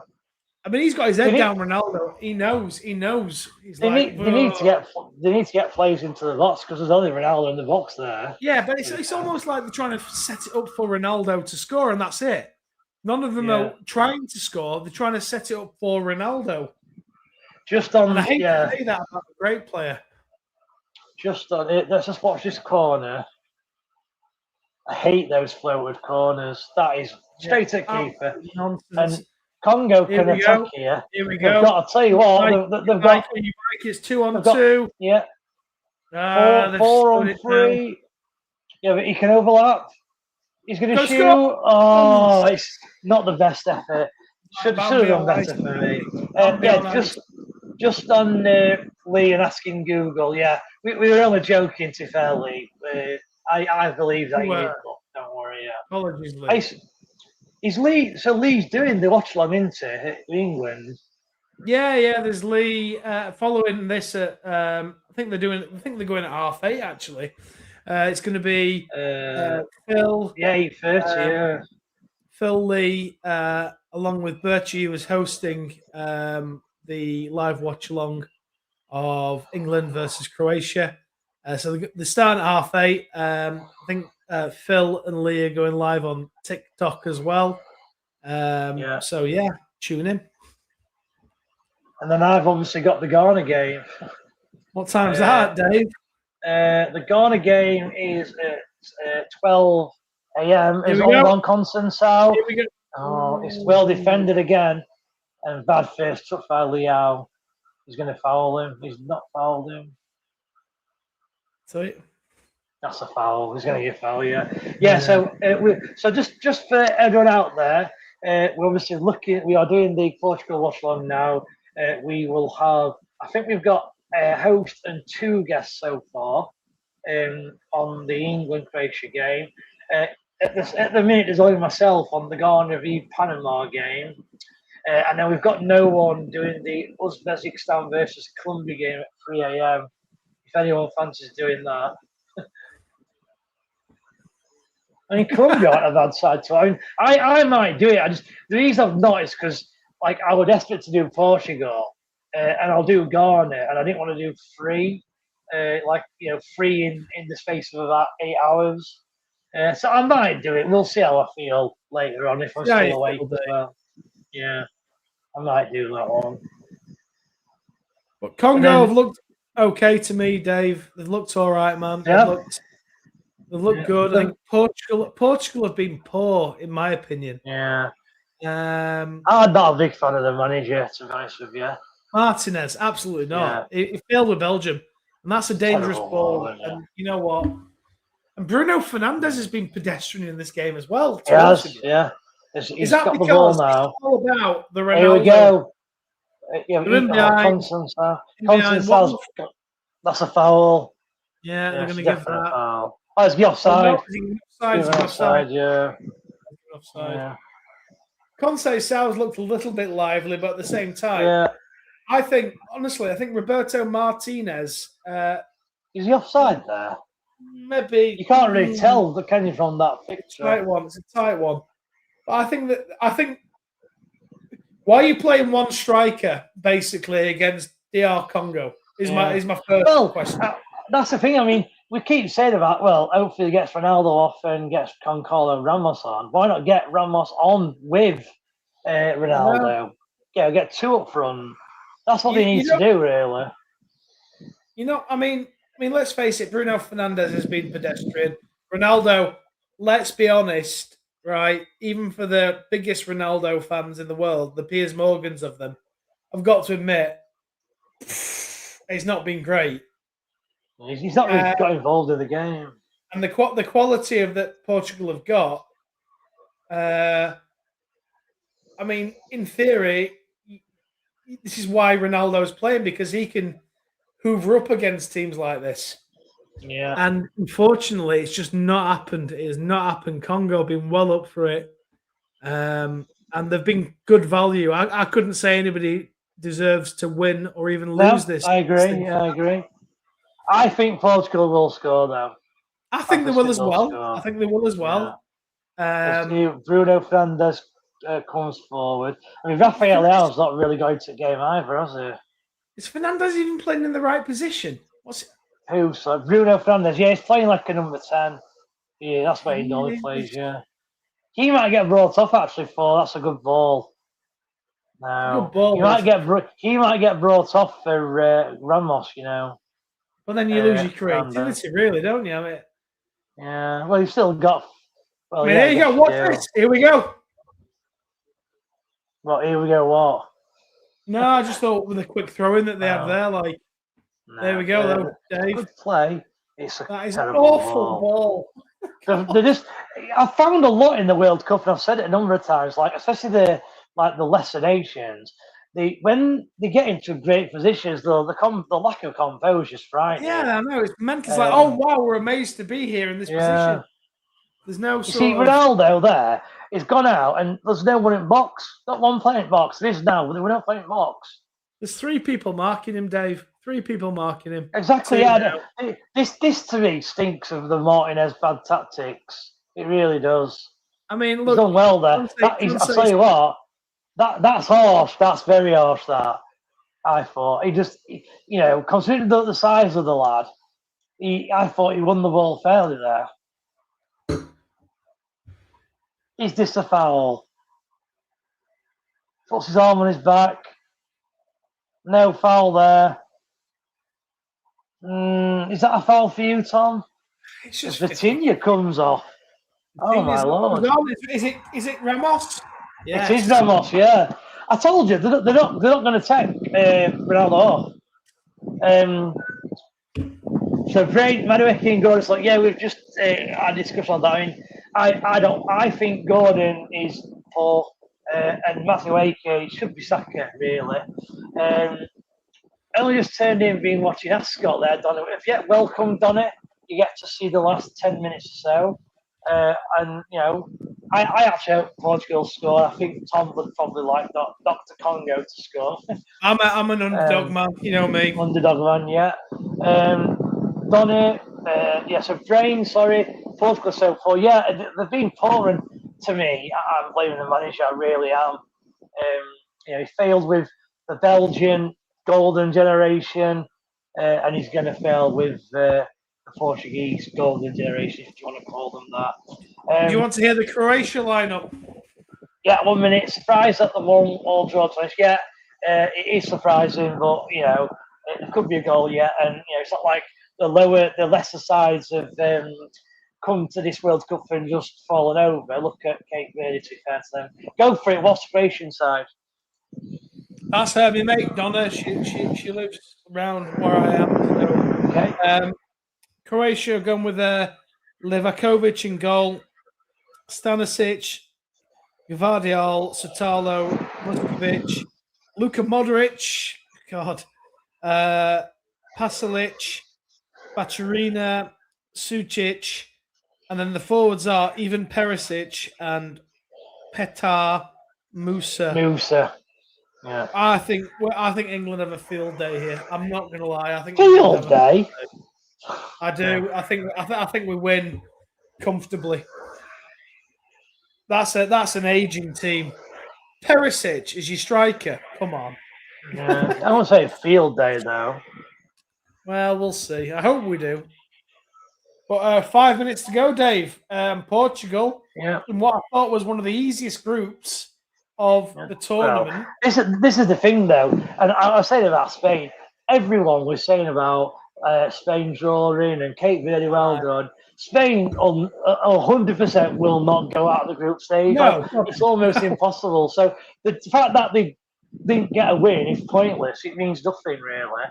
I mean, he's got his head down, Ronaldo. He knows. He's they need to get players into the box because there's only Ronaldo in the box there. Yeah, but it's almost like they're trying to set it up for Ronaldo to score, and that's it. None of them are trying to score. They're trying to set it up for Ronaldo. Just on, and I hate to say that about a great player. Just on it. Let's just watch this corner. I hate those floated corners. That is straight at keeper. Nonsense. And Congo can attack here. Here we go. They've got to tell you what, they've got. It's 2-on-2. Yeah. 4-on-3. Yeah, but he can overlap. He's going to shoot. Score. Oh, it's not the best effort. Should have done better for me. Just on Lee and asking Google. Yeah, we were only joking, to fair, Lee. I believe that you did, but don't worry. Yeah. Apologies, Lee. Is Lee? So Lee's doing the watch along into England. Yeah. There's Lee following this. I think they're going at 8:30 actually. It's going to be Phil. Yeah, 8:30. Yeah. Phil Lee, along with Birchie, who was hosting the live watch along of England versus Croatia. So they're starting at 8:30. I think Phil and Lee are going live on TikTok as well. So yeah, tune in. And then I've obviously got the Ghana game. What time's that, Dave? The Ghana game is at 12 a.m. It's all on Consensao. Oh, it's well defended again. And bad first took by Liao. He's going to foul him. He's not fouled him. So that's a foul. He's going to get a foul, yeah. So just for everyone out there, we're obviously we are doing the Portugal watch along now. We will have, I think we've got a host and 2 guests so far on the England-Croatia game. At the minute, there's only myself on the Ghana v Panama game. And then we've got no one doing the Uzbekistan versus Colombia game at 3 a.m. If anyone fancies doing that. I mean, Colombia aren't a bad side too. I mean, I might do it. The reason I've not is because I was desperate to do Portugal, and I'll do Ghana, and I didn't want to do 3, 3 in the space of about 8 hours. So I might do it. We'll see how I feel later on if I'm still awake as well. Yeah, I might do that one. But Congo have looked okay to me, Dave. They've looked all right, man. They've looked good. I think Portugal have been poor, in my opinion. Yeah. I'm not a big fan of the manager, to be honest with you. Martinez, absolutely not. Yeah. He failed with Belgium, and that's a dangerous Terrible ball. ball, isn't it? And you know what? And Bruno Fernandes has been pedestrian in this game as well. To be He honest with has, you. yeah. Is He's that got the ball because now. it's all about the Ronaldo? Here we go. Yeah, They're in behind. Constance, that's a foul. Yeah, they're going to it's give definitely a that. foul. Oh, it's the Oh, offside. no, is he Give offside? an offside, yeah. Offside. Yeah. Conceição's looked a little bit lively, but at the same time, Yeah. I think Roberto Martinez, Is he offside there? maybe You can't really tell, can you, from that picture? It's a tight one. But I think why are you playing one striker basically against DR Congo? Is my first question. That's the thing. I mean, we keep saying about, hopefully he gets Ronaldo off and gets Concolo and Ramos on. Why not get Ramos on with Ronaldo? Yeah, get two up front. That's what they need to do, really. I mean, let's face it. Bruno Fernandes has been pedestrian. Ronaldo, let's be honest, right? Even for the biggest Ronaldo fans in the world, the Piers Morgans of them, I've got to admit, he's not been great. He's not really got involved in the game. And the quality of that Portugal have got, I mean, in theory, this is why Ronaldo's playing, because he can hoover up against teams like this. Yeah. And unfortunately, it's just not happened. It has not happened. Congo have been well up for it. And they've been good value. I couldn't say anybody deserves to win or even lose this. I agree. I agree. I think Portugal will score, though. I think they will as well. Bruno Fernandes comes forward. I mean, Rafael Leao's not really going to the game either, has he? Is Fernandes even playing in the right position? Who? So Bruno Fernandes. Yeah, he's playing like a number 10. Yeah, that's where he normally plays. Yeah, he might get brought off actually. That's a good ball. No, he might get brought off for Ramos. You know. Well, then you lose your creativity, really, don't you? I mean, yeah. Well, you've still got. Well, there you go. Watch this. Here we go. Well, here we go. What? No, I just thought with a quick throw in that they have there, like. There we go, though, Dave. Good play. That is an awful ball. I found a lot in the World Cup, and I've said it a number of times. Like, especially the lesser nations, when they get into great positions, the lack of composure is frightening. Yeah, I know. It's meant to like, oh wow, we're amazed to be here in this position. There's no. Ronaldo there. He's gone out, and there's no one in box. Not one playing box. There is now. We're not playing box. There's 3 people marking him, Dave. 3 people marking him. Exactly. Yeah. This to me stinks of the Martinez bad tactics. It really does. I mean, look, he's done well there. I'll tell you what. That's harsh. That's very harsh. That I thought he just, considering the size of the lad, I thought he won the ball fairly there. Is this a foul? Puts his arm on his back. No foul there. Is that a foul for you, Tom? It's just Vitinha comes off. Oh my lord! Is it Ramos? Yeah, it is Ramos. Yeah, I told you they're not going to take Ronaldo off. So great, Madueke and Gordon's like, yeah, we've just had a discussion on that. I think Gordon is poor, and Madueke should be Saka really. Only just turned in being watching Ascot there, Donny. Welcome, Donny. You get to see the last 10 minutes or so. I actually hope Portugal score. I think Tom would probably like Dr. Congo to score. I'm an underdog man, you know me. Underdog man, yeah. Donny, so Drain, sorry. Portugal so poor. Yeah, they've been poor, and to me, I'm blaming the manager, I really am. He failed with the Belgian golden generation, and he's going to fail with the Portuguese golden generation, if you want to call them that. Do you want to hear the Croatia lineup? Yeah, 1 minute. Surprise at the 1-1 draw finish. Yeah, it is surprising, but it could be a goal yet. And it's not like the lesser sides have come to this World Cup and just fallen over. Look at Cape Verde, to be fair to them. Go for it. What's the Croatian side? That's her, my mate Donna. She lives around where I am. So, Okay. Croatia gone with Livakovic in goal, Stanisic, Gvardiol, Sotalo, Vuskovic, Luka Modric, God, Pasalic, Baturina, Sucic, and then the forwards are Ivan Perisic and Petar Musa. Musa. Yeah. I think England have a field day here. I'm not going to lie. I think Field day. I do. I think we win comfortably. That's an aging team. Perisic is your striker. Come on. Yeah. I won't say field day though. Well, we'll see. I hope we do. But 5 minutes to go, Dave. Portugal, Yeah. in what I thought was one of the easiest groups of the tournament. Well, this is the thing though, and I was saying about Spain. Everyone was saying about Spain drawing and Cape Verde well done. Spain 100% will not go out of the group stage. No. It's almost impossible. So the fact that they didn't get a win is pointless. It means nothing really.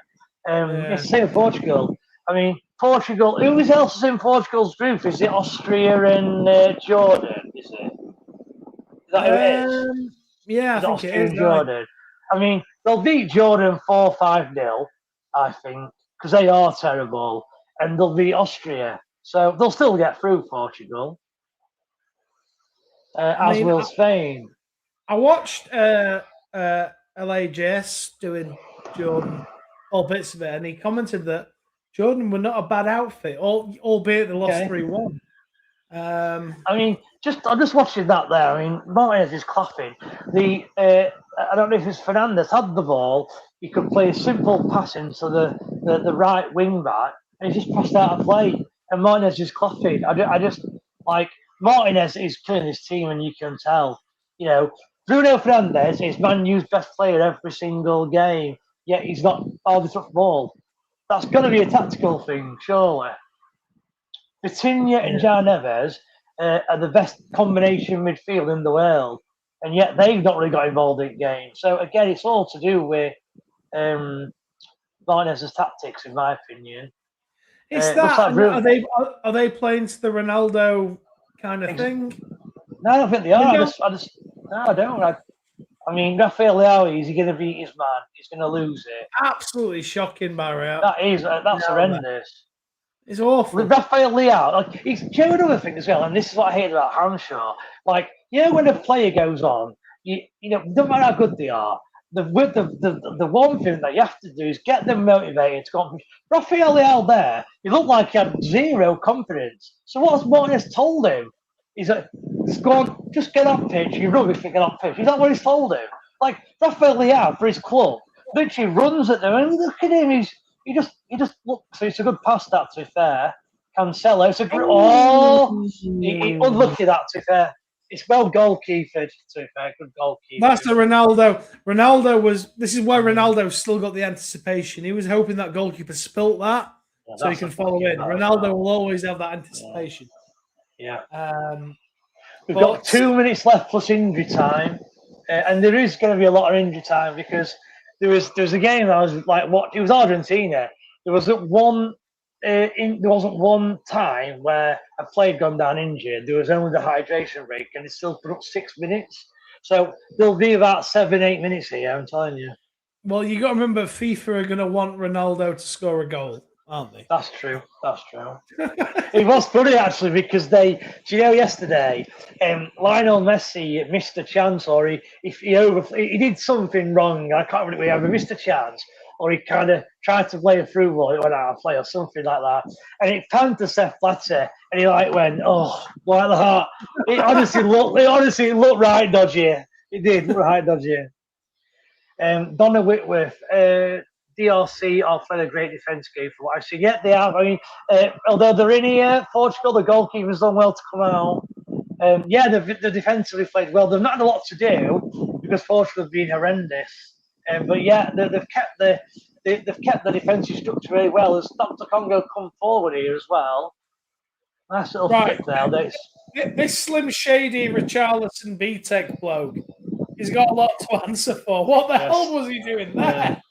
It's the same with Portugal. I mean, Portugal. Who else is in Portugal's group? Is it Austria and Jordan? Is it? Is that who it is? Yeah, I think Austria it is. and Jordan. I mean, they'll beat Jordan 4-5-0, I think, because they are terrible, and they'll beat Austria. So they'll still get through Portugal, as will Spain. I watched LAJS doing Jordan, all bits of it, and he commented that Jordan were not a bad outfit, albeit they lost 3-1. I mean, I'm just watching that there. I mean, Martinez is clapping. I don't know if it's Fernandez had the ball. He could play a simple pass into the right wing back, and he just passed out of play. And Martinez is clapping. I just like Martinez is killing his team, and you can tell. You know, Bruno Fernandez is Man U's best player every single game, yet he's got all the tough ball. That's got to be a tactical thing, surely. Vitinha and João Neves are the best combination midfield in the world, and yet they've not really got involved in games. So again, it's all to do with Martinez's tactics, in my opinion. It's that. Are they playing to the Ronaldo kind of thing? No, I don't think they are. I don't. I mean, Rafael Leao, is he going to beat his man? He's going to lose it. Absolutely shocking, Barry. That's horrendous. It's awful. Rafael Leao, do you know another thing as well? And this is what I hate about Hanshaw. Like, you know, when a player goes on, you know, no matter how good they are, the one thing that you have to do is get them motivated to go. Rafael Leao there, he looked like he had zero confidence. So what's Martinez told him? He's like, just get off pitch. You're rubbish to get off pitch. Is that what he's told him? Like, Rafael Leao, for his club, literally runs at them. And look at him, he just looks. So it's a good pass, that, to be fair. Cancelo, it's a good. Unlucky, that, to be fair. It's well goalkeepered, to be fair. Good goalkeeper. That's the Ronaldo. This is why Ronaldo's still got the anticipation. He was hoping that goalkeeper spilt that so he can follow in. Ronaldo will always have that anticipation. Yeah. We've got 2 minutes left plus injury time, and there is going to be a lot of injury time because there was a game that I was like, what? It was Argentina. There wasn't one time where a player had gone down injured. There was only the hydration break, and it still put up 6 minutes. So there'll be about 7-8 minutes here. I'm telling you. Well, you got to remember, FIFA are going to want Ronaldo to score a goal, aren't they? That's true. It was funny actually because yesterday Lionel Messi missed a chance, or he did something wrong. I can't remember. He either missed a chance, or he kind of tried to play a through ball. It went out of play or something like that. And it panned to Sepp Blatter, and he went, oh, like that. It honestly looked right dodgy. It did look right dodgy. Donna Whitworth. DRC are playing a great defence game for what I've seen. Yet they have. I mean, although they're in here, Portugal, the goalkeeper's done well to come out. The defensively played well. They've not had a lot to do because Portugal have been horrendous. But yeah, they've kept the defensive structure really well. As Dr. Congo come forward here as well. Nice little flip there. This Slim Shady Richarlison B-Tech bloke. He's got a lot to answer for. What the hell was he doing there?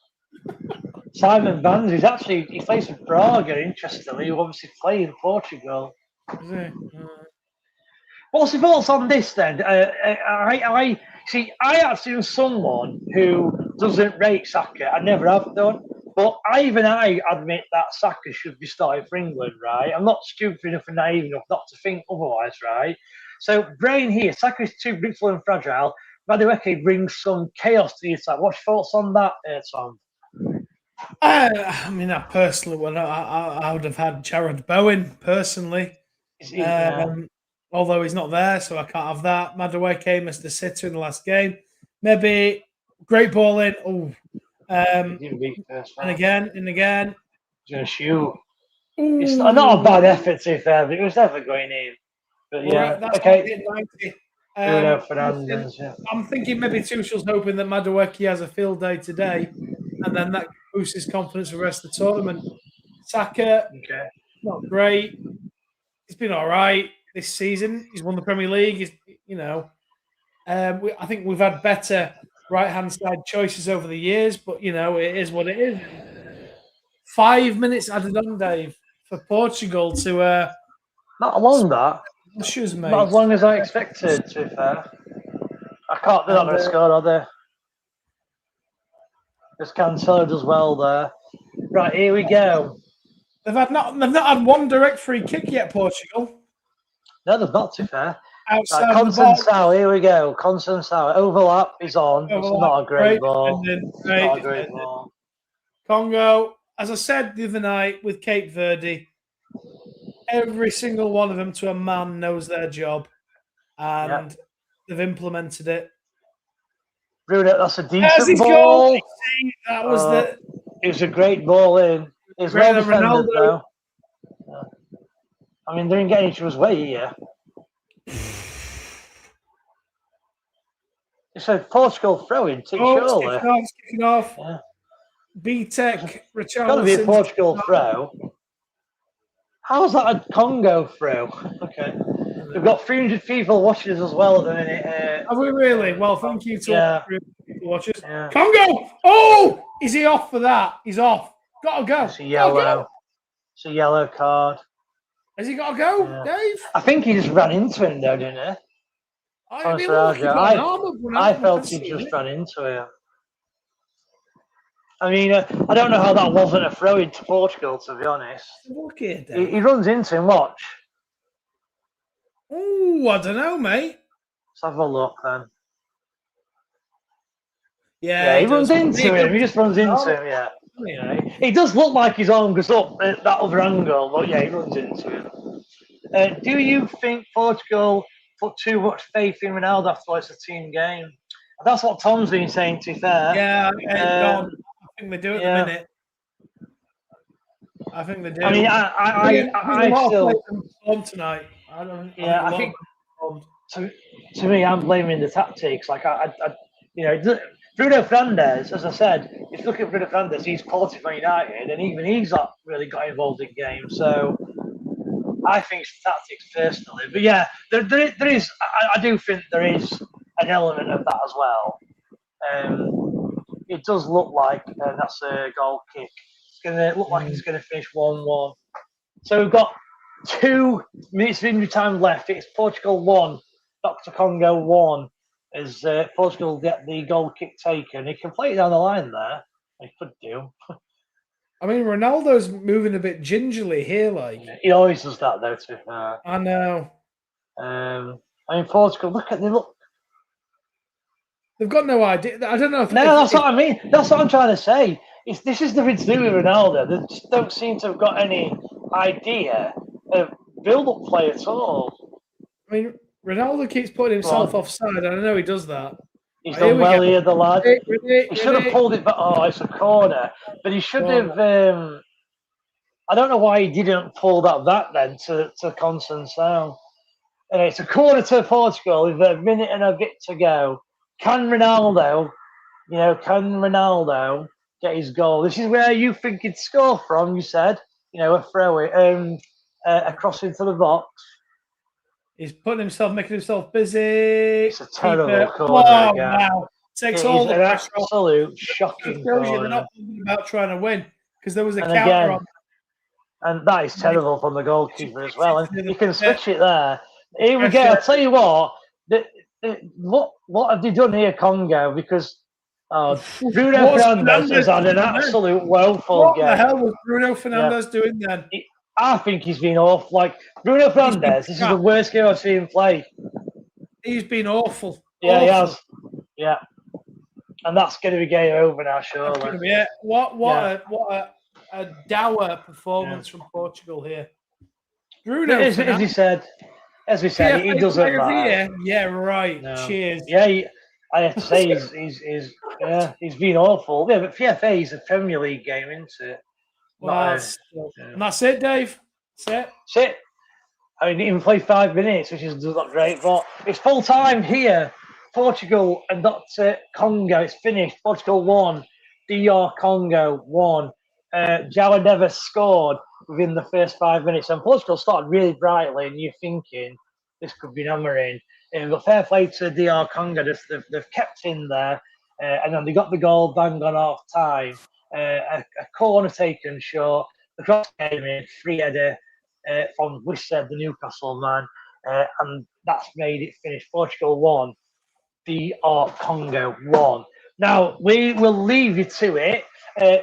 Simon Vans is actually he plays for Braga. Interestingly, he obviously played in Portugal. Is he? What's your thoughts on this then? I see. I have seen someone who doesn't rate Saka. I never have done, but I admit that Saka should be starting for England, right? I'm not stupid enough and naive enough not to think otherwise, right? So, brain here, Saka is too brittle and fragile. Madueke brings some chaos to the attack. What's your thoughts on that, Tom? I mean, I personally I would have had Jared Bowen personally. Although he's not there, so I can't have that. Madueke missed the sitter in the last game. Maybe great ball in. Oh, and again. He's going to shoot. It's not a bad effort, to be fair, but it was never going in. But yeah, okay. I'm thinking maybe Tuchel's hoping that Madueke has a field day today, and then that boosts his confidence for the rest of the tournament. Saka, not great. He's been all right this season. He's won the Premier League. I think we've had better right-hand side choices over the years, but, it is what it is. 5 minutes added on, Dave, for Portugal to... not long, that. Issues, mate. Not as long as I expected, to be fair. I can't be not going to score, are they? Just Cancelo as well there. Right, here we go. They've not had one direct free kick yet, Portugal. No, they've not, to be fair. Outside right, Conceição, here we go. Conceição, overlap is on. It's not a great ball. Not a great ball. Congo, as I said the other night with Cape Verde, every single one of them to a man knows their job, and they've implemented it. Bruno, that's a decent ball. That was it was a great ball in. It's well defended, though. I mean, they didn't get each other's way here. It's a Portugal throw-in, surely. It's kicking off. Yeah. B-Tech, Richarlison. It's got to be a Portugal throw. How's that a Congo throw? Okay. We've got 300 people watching us as well at the minute. Have we really? Well, thank you to all the people watching. Yeah. Congo! Oh! Is he off for that? He's off. Got to go. It's a yellow. It's a yellow card. Has he got to go, Dave? I think he just ran into him, though, didn't he? I felt he just ran into him. I mean, I don't know how that wasn't a throw into Portugal, to be honest. Look here, Dave. He runs into him, watch. Oh, I don't know, mate. Let's have a look, then. Yeah, he runs into him. He just runs into him, yeah. It does look like his arm goes up at that other angle, but yeah, he runs into him. Do you think Portugal put too much faith in Ronaldo after it's a team game? That's what Tom's been saying, to be fair. Yeah, I think they do at the minute. I think they do. I mean, I still perform tonight. I think to me, I'm blaming the tactics. Like Bruno Fernandes, as I said, if you look at Bruno Fernandes, he's quality for United, and even he's not really got involved in games. So I think it's tactics personally. But yeah, there is. I do think there is an element of that as well. It does look like that's a goal kick. It's going to look like it's going to finish 1-1. So we've got 2 minutes of injury time left. It's Portugal 1, Dr. Congo 1. As Portugal get the goal kick taken. He can play it down the line there. He could do. I mean, Ronaldo's moving a bit gingerly here, like. He always does that, though, to be fair. I know. I mean, Portugal, look. They've got no idea. I don't know if... No, that's what I mean. That's what I'm trying to say. This is nothing to do with Ronaldo. They just don't seem to have got any idea of build-up play at all. I mean... Ronaldo keeps putting himself offside, and I know he does that. He's done well here, the lad. He should have pulled it back. Oh, it's a corner. But he should have... I don't know why he didn't pull that back then to Conceição. And it's a corner to Portugal with a minute and a bit to go. Can Ronaldo get his goal? This is where you think he'd score from, you said. A throw it, a cross into the box. He's making himself busy. It's a terrible corner Wow, again. wow. Takes It all is the an pressure off. absolute It shocking shows you they're corner. not thinking about trying to win because there was a And counter again, on. and that is terrible from the goalkeeper as well. And you can switch it there. Here we go. I'll tell you what. What have they done here, Congo? Because Bruno What's Fernandes has had an absolute woeful What game. the hell was Bruno Fernandes doing then? I think he's been off. Like Bruno Fernandes, this is the worst game I've seen him play. He's been awful. Yeah, he has. Yeah, and that's going to be game over now, surely. Yeah. What a dour performance from Portugal here. Bruno, as we said, he doesn't matter. Yeah, right. No. Cheers. Yeah, I have to say he's been awful. Yeah, but PFA is a Premier League game, isn't it? Well, and that's it, Dave. That's it. I mean, he even played 5 minutes, which is not great, but it's full time here. Portugal and that's it. Congo, it's finished. Portugal 1, DR Congo 1. João Neves scored within the first 5 minutes, and Portugal started really brightly, and you're thinking this could be hammering. But fair play to DR Congo, they've kept in there, and then they got the goal bang on half time. A corner taken short, the cross came in, free header from Wissed, the Newcastle man, and that's made it finish. Portugal 1, DR Congo 1. Now, we will leave you to it.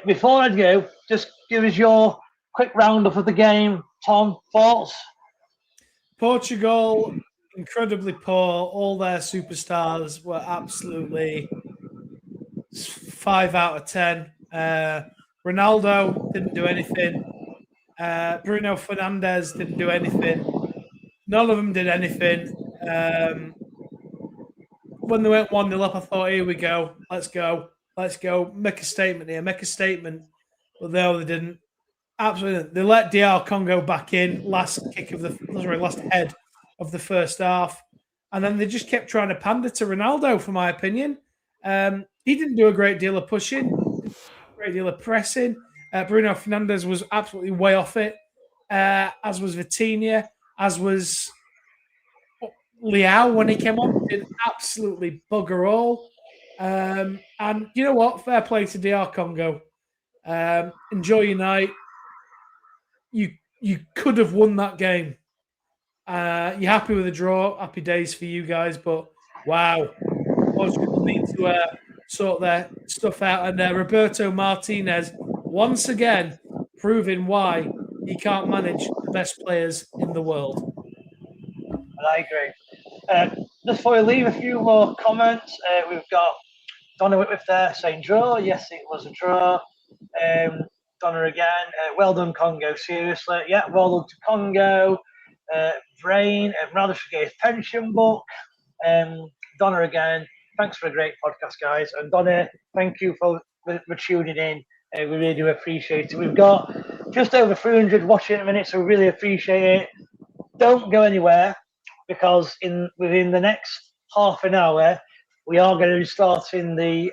Before I go, just give us your quick roundup of the game. Tom, thoughts? Portugal, incredibly poor. All their superstars were absolutely 5 out of 10. Ronaldo didn't do anything. Bruno Fernandes didn't do anything. None of them did anything. When they went 1-0 up, I thought, here we go. Let's go. Make a statement here. Make a statement. But no, they didn't. Absolutely. They let DR Congo back in last head of the first half. And then they just kept trying to pander to Ronaldo, for my opinion. He didn't do a great deal of pushing, a great deal of pressing. Bruno Fernandes was absolutely way off it, as was Vitinha, as was Leao when he came on. Did absolutely bugger all. And you know what? Fair play to DR Congo. Enjoy your night. You could have won that game. You're happy with the draw. Happy days for you guys. But wow, Portugal need to sort their stuff out. And Roberto Martinez once again proving why he can't manage the best players in the world. I agree. Just before we leave, a few more comments. We've got Donna Whitworth there saying draw. Yes, it was a draw. Donna again. Well done, Congo. Seriously. Yeah, well done to Congo. Brain. Ronaldo should get his pension book. Donna again. Thanks for a great podcast, guys. And Donna, thank you for tuning in. We really do appreciate it. We've got just over 300 watching at a minute, so we really appreciate it. Don't go anywhere, because within the next half an hour, we are going to be starting the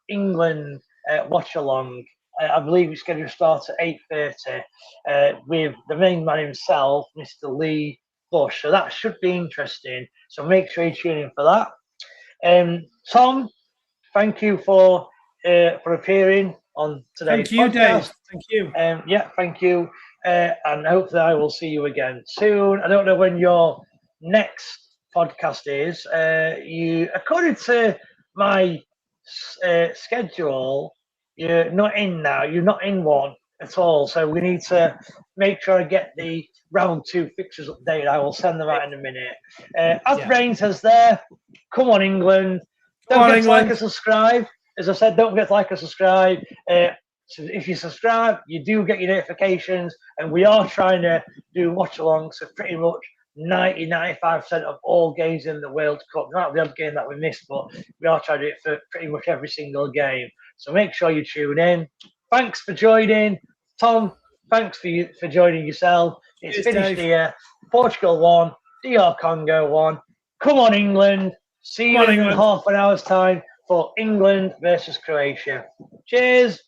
England watch along. I believe it's going to start at 8:30 with the main man himself, Mr. Lee Bush. So that should be interesting. So make sure you tune in for that. Tom, thank you for appearing on today's podcast. Dave. Thank you. Yeah, thank you. And hopefully I will see you again soon. I don't know when your next podcast is. According to my schedule, you're not in now. You're not in one at all. So we need to make sure I get the round 2 fixtures updated. I will send them out in a minute. As Brain says there, come on, England. Don't forget to like and subscribe. As I said, don't forget to like and subscribe. So if you subscribe, you do get your notifications, and we are trying to do watch along. So pretty much 90-95% of all games in the World Cup. Not the odd game that we missed, but we are trying to do it for pretty much every single game. So make sure you tune in. Thanks for joining, Tom. Thanks for joining yourself. It's finished here. Portugal 1, DR Congo 1. Come on, England. See you in half an hour's time for England versus Croatia. Cheers.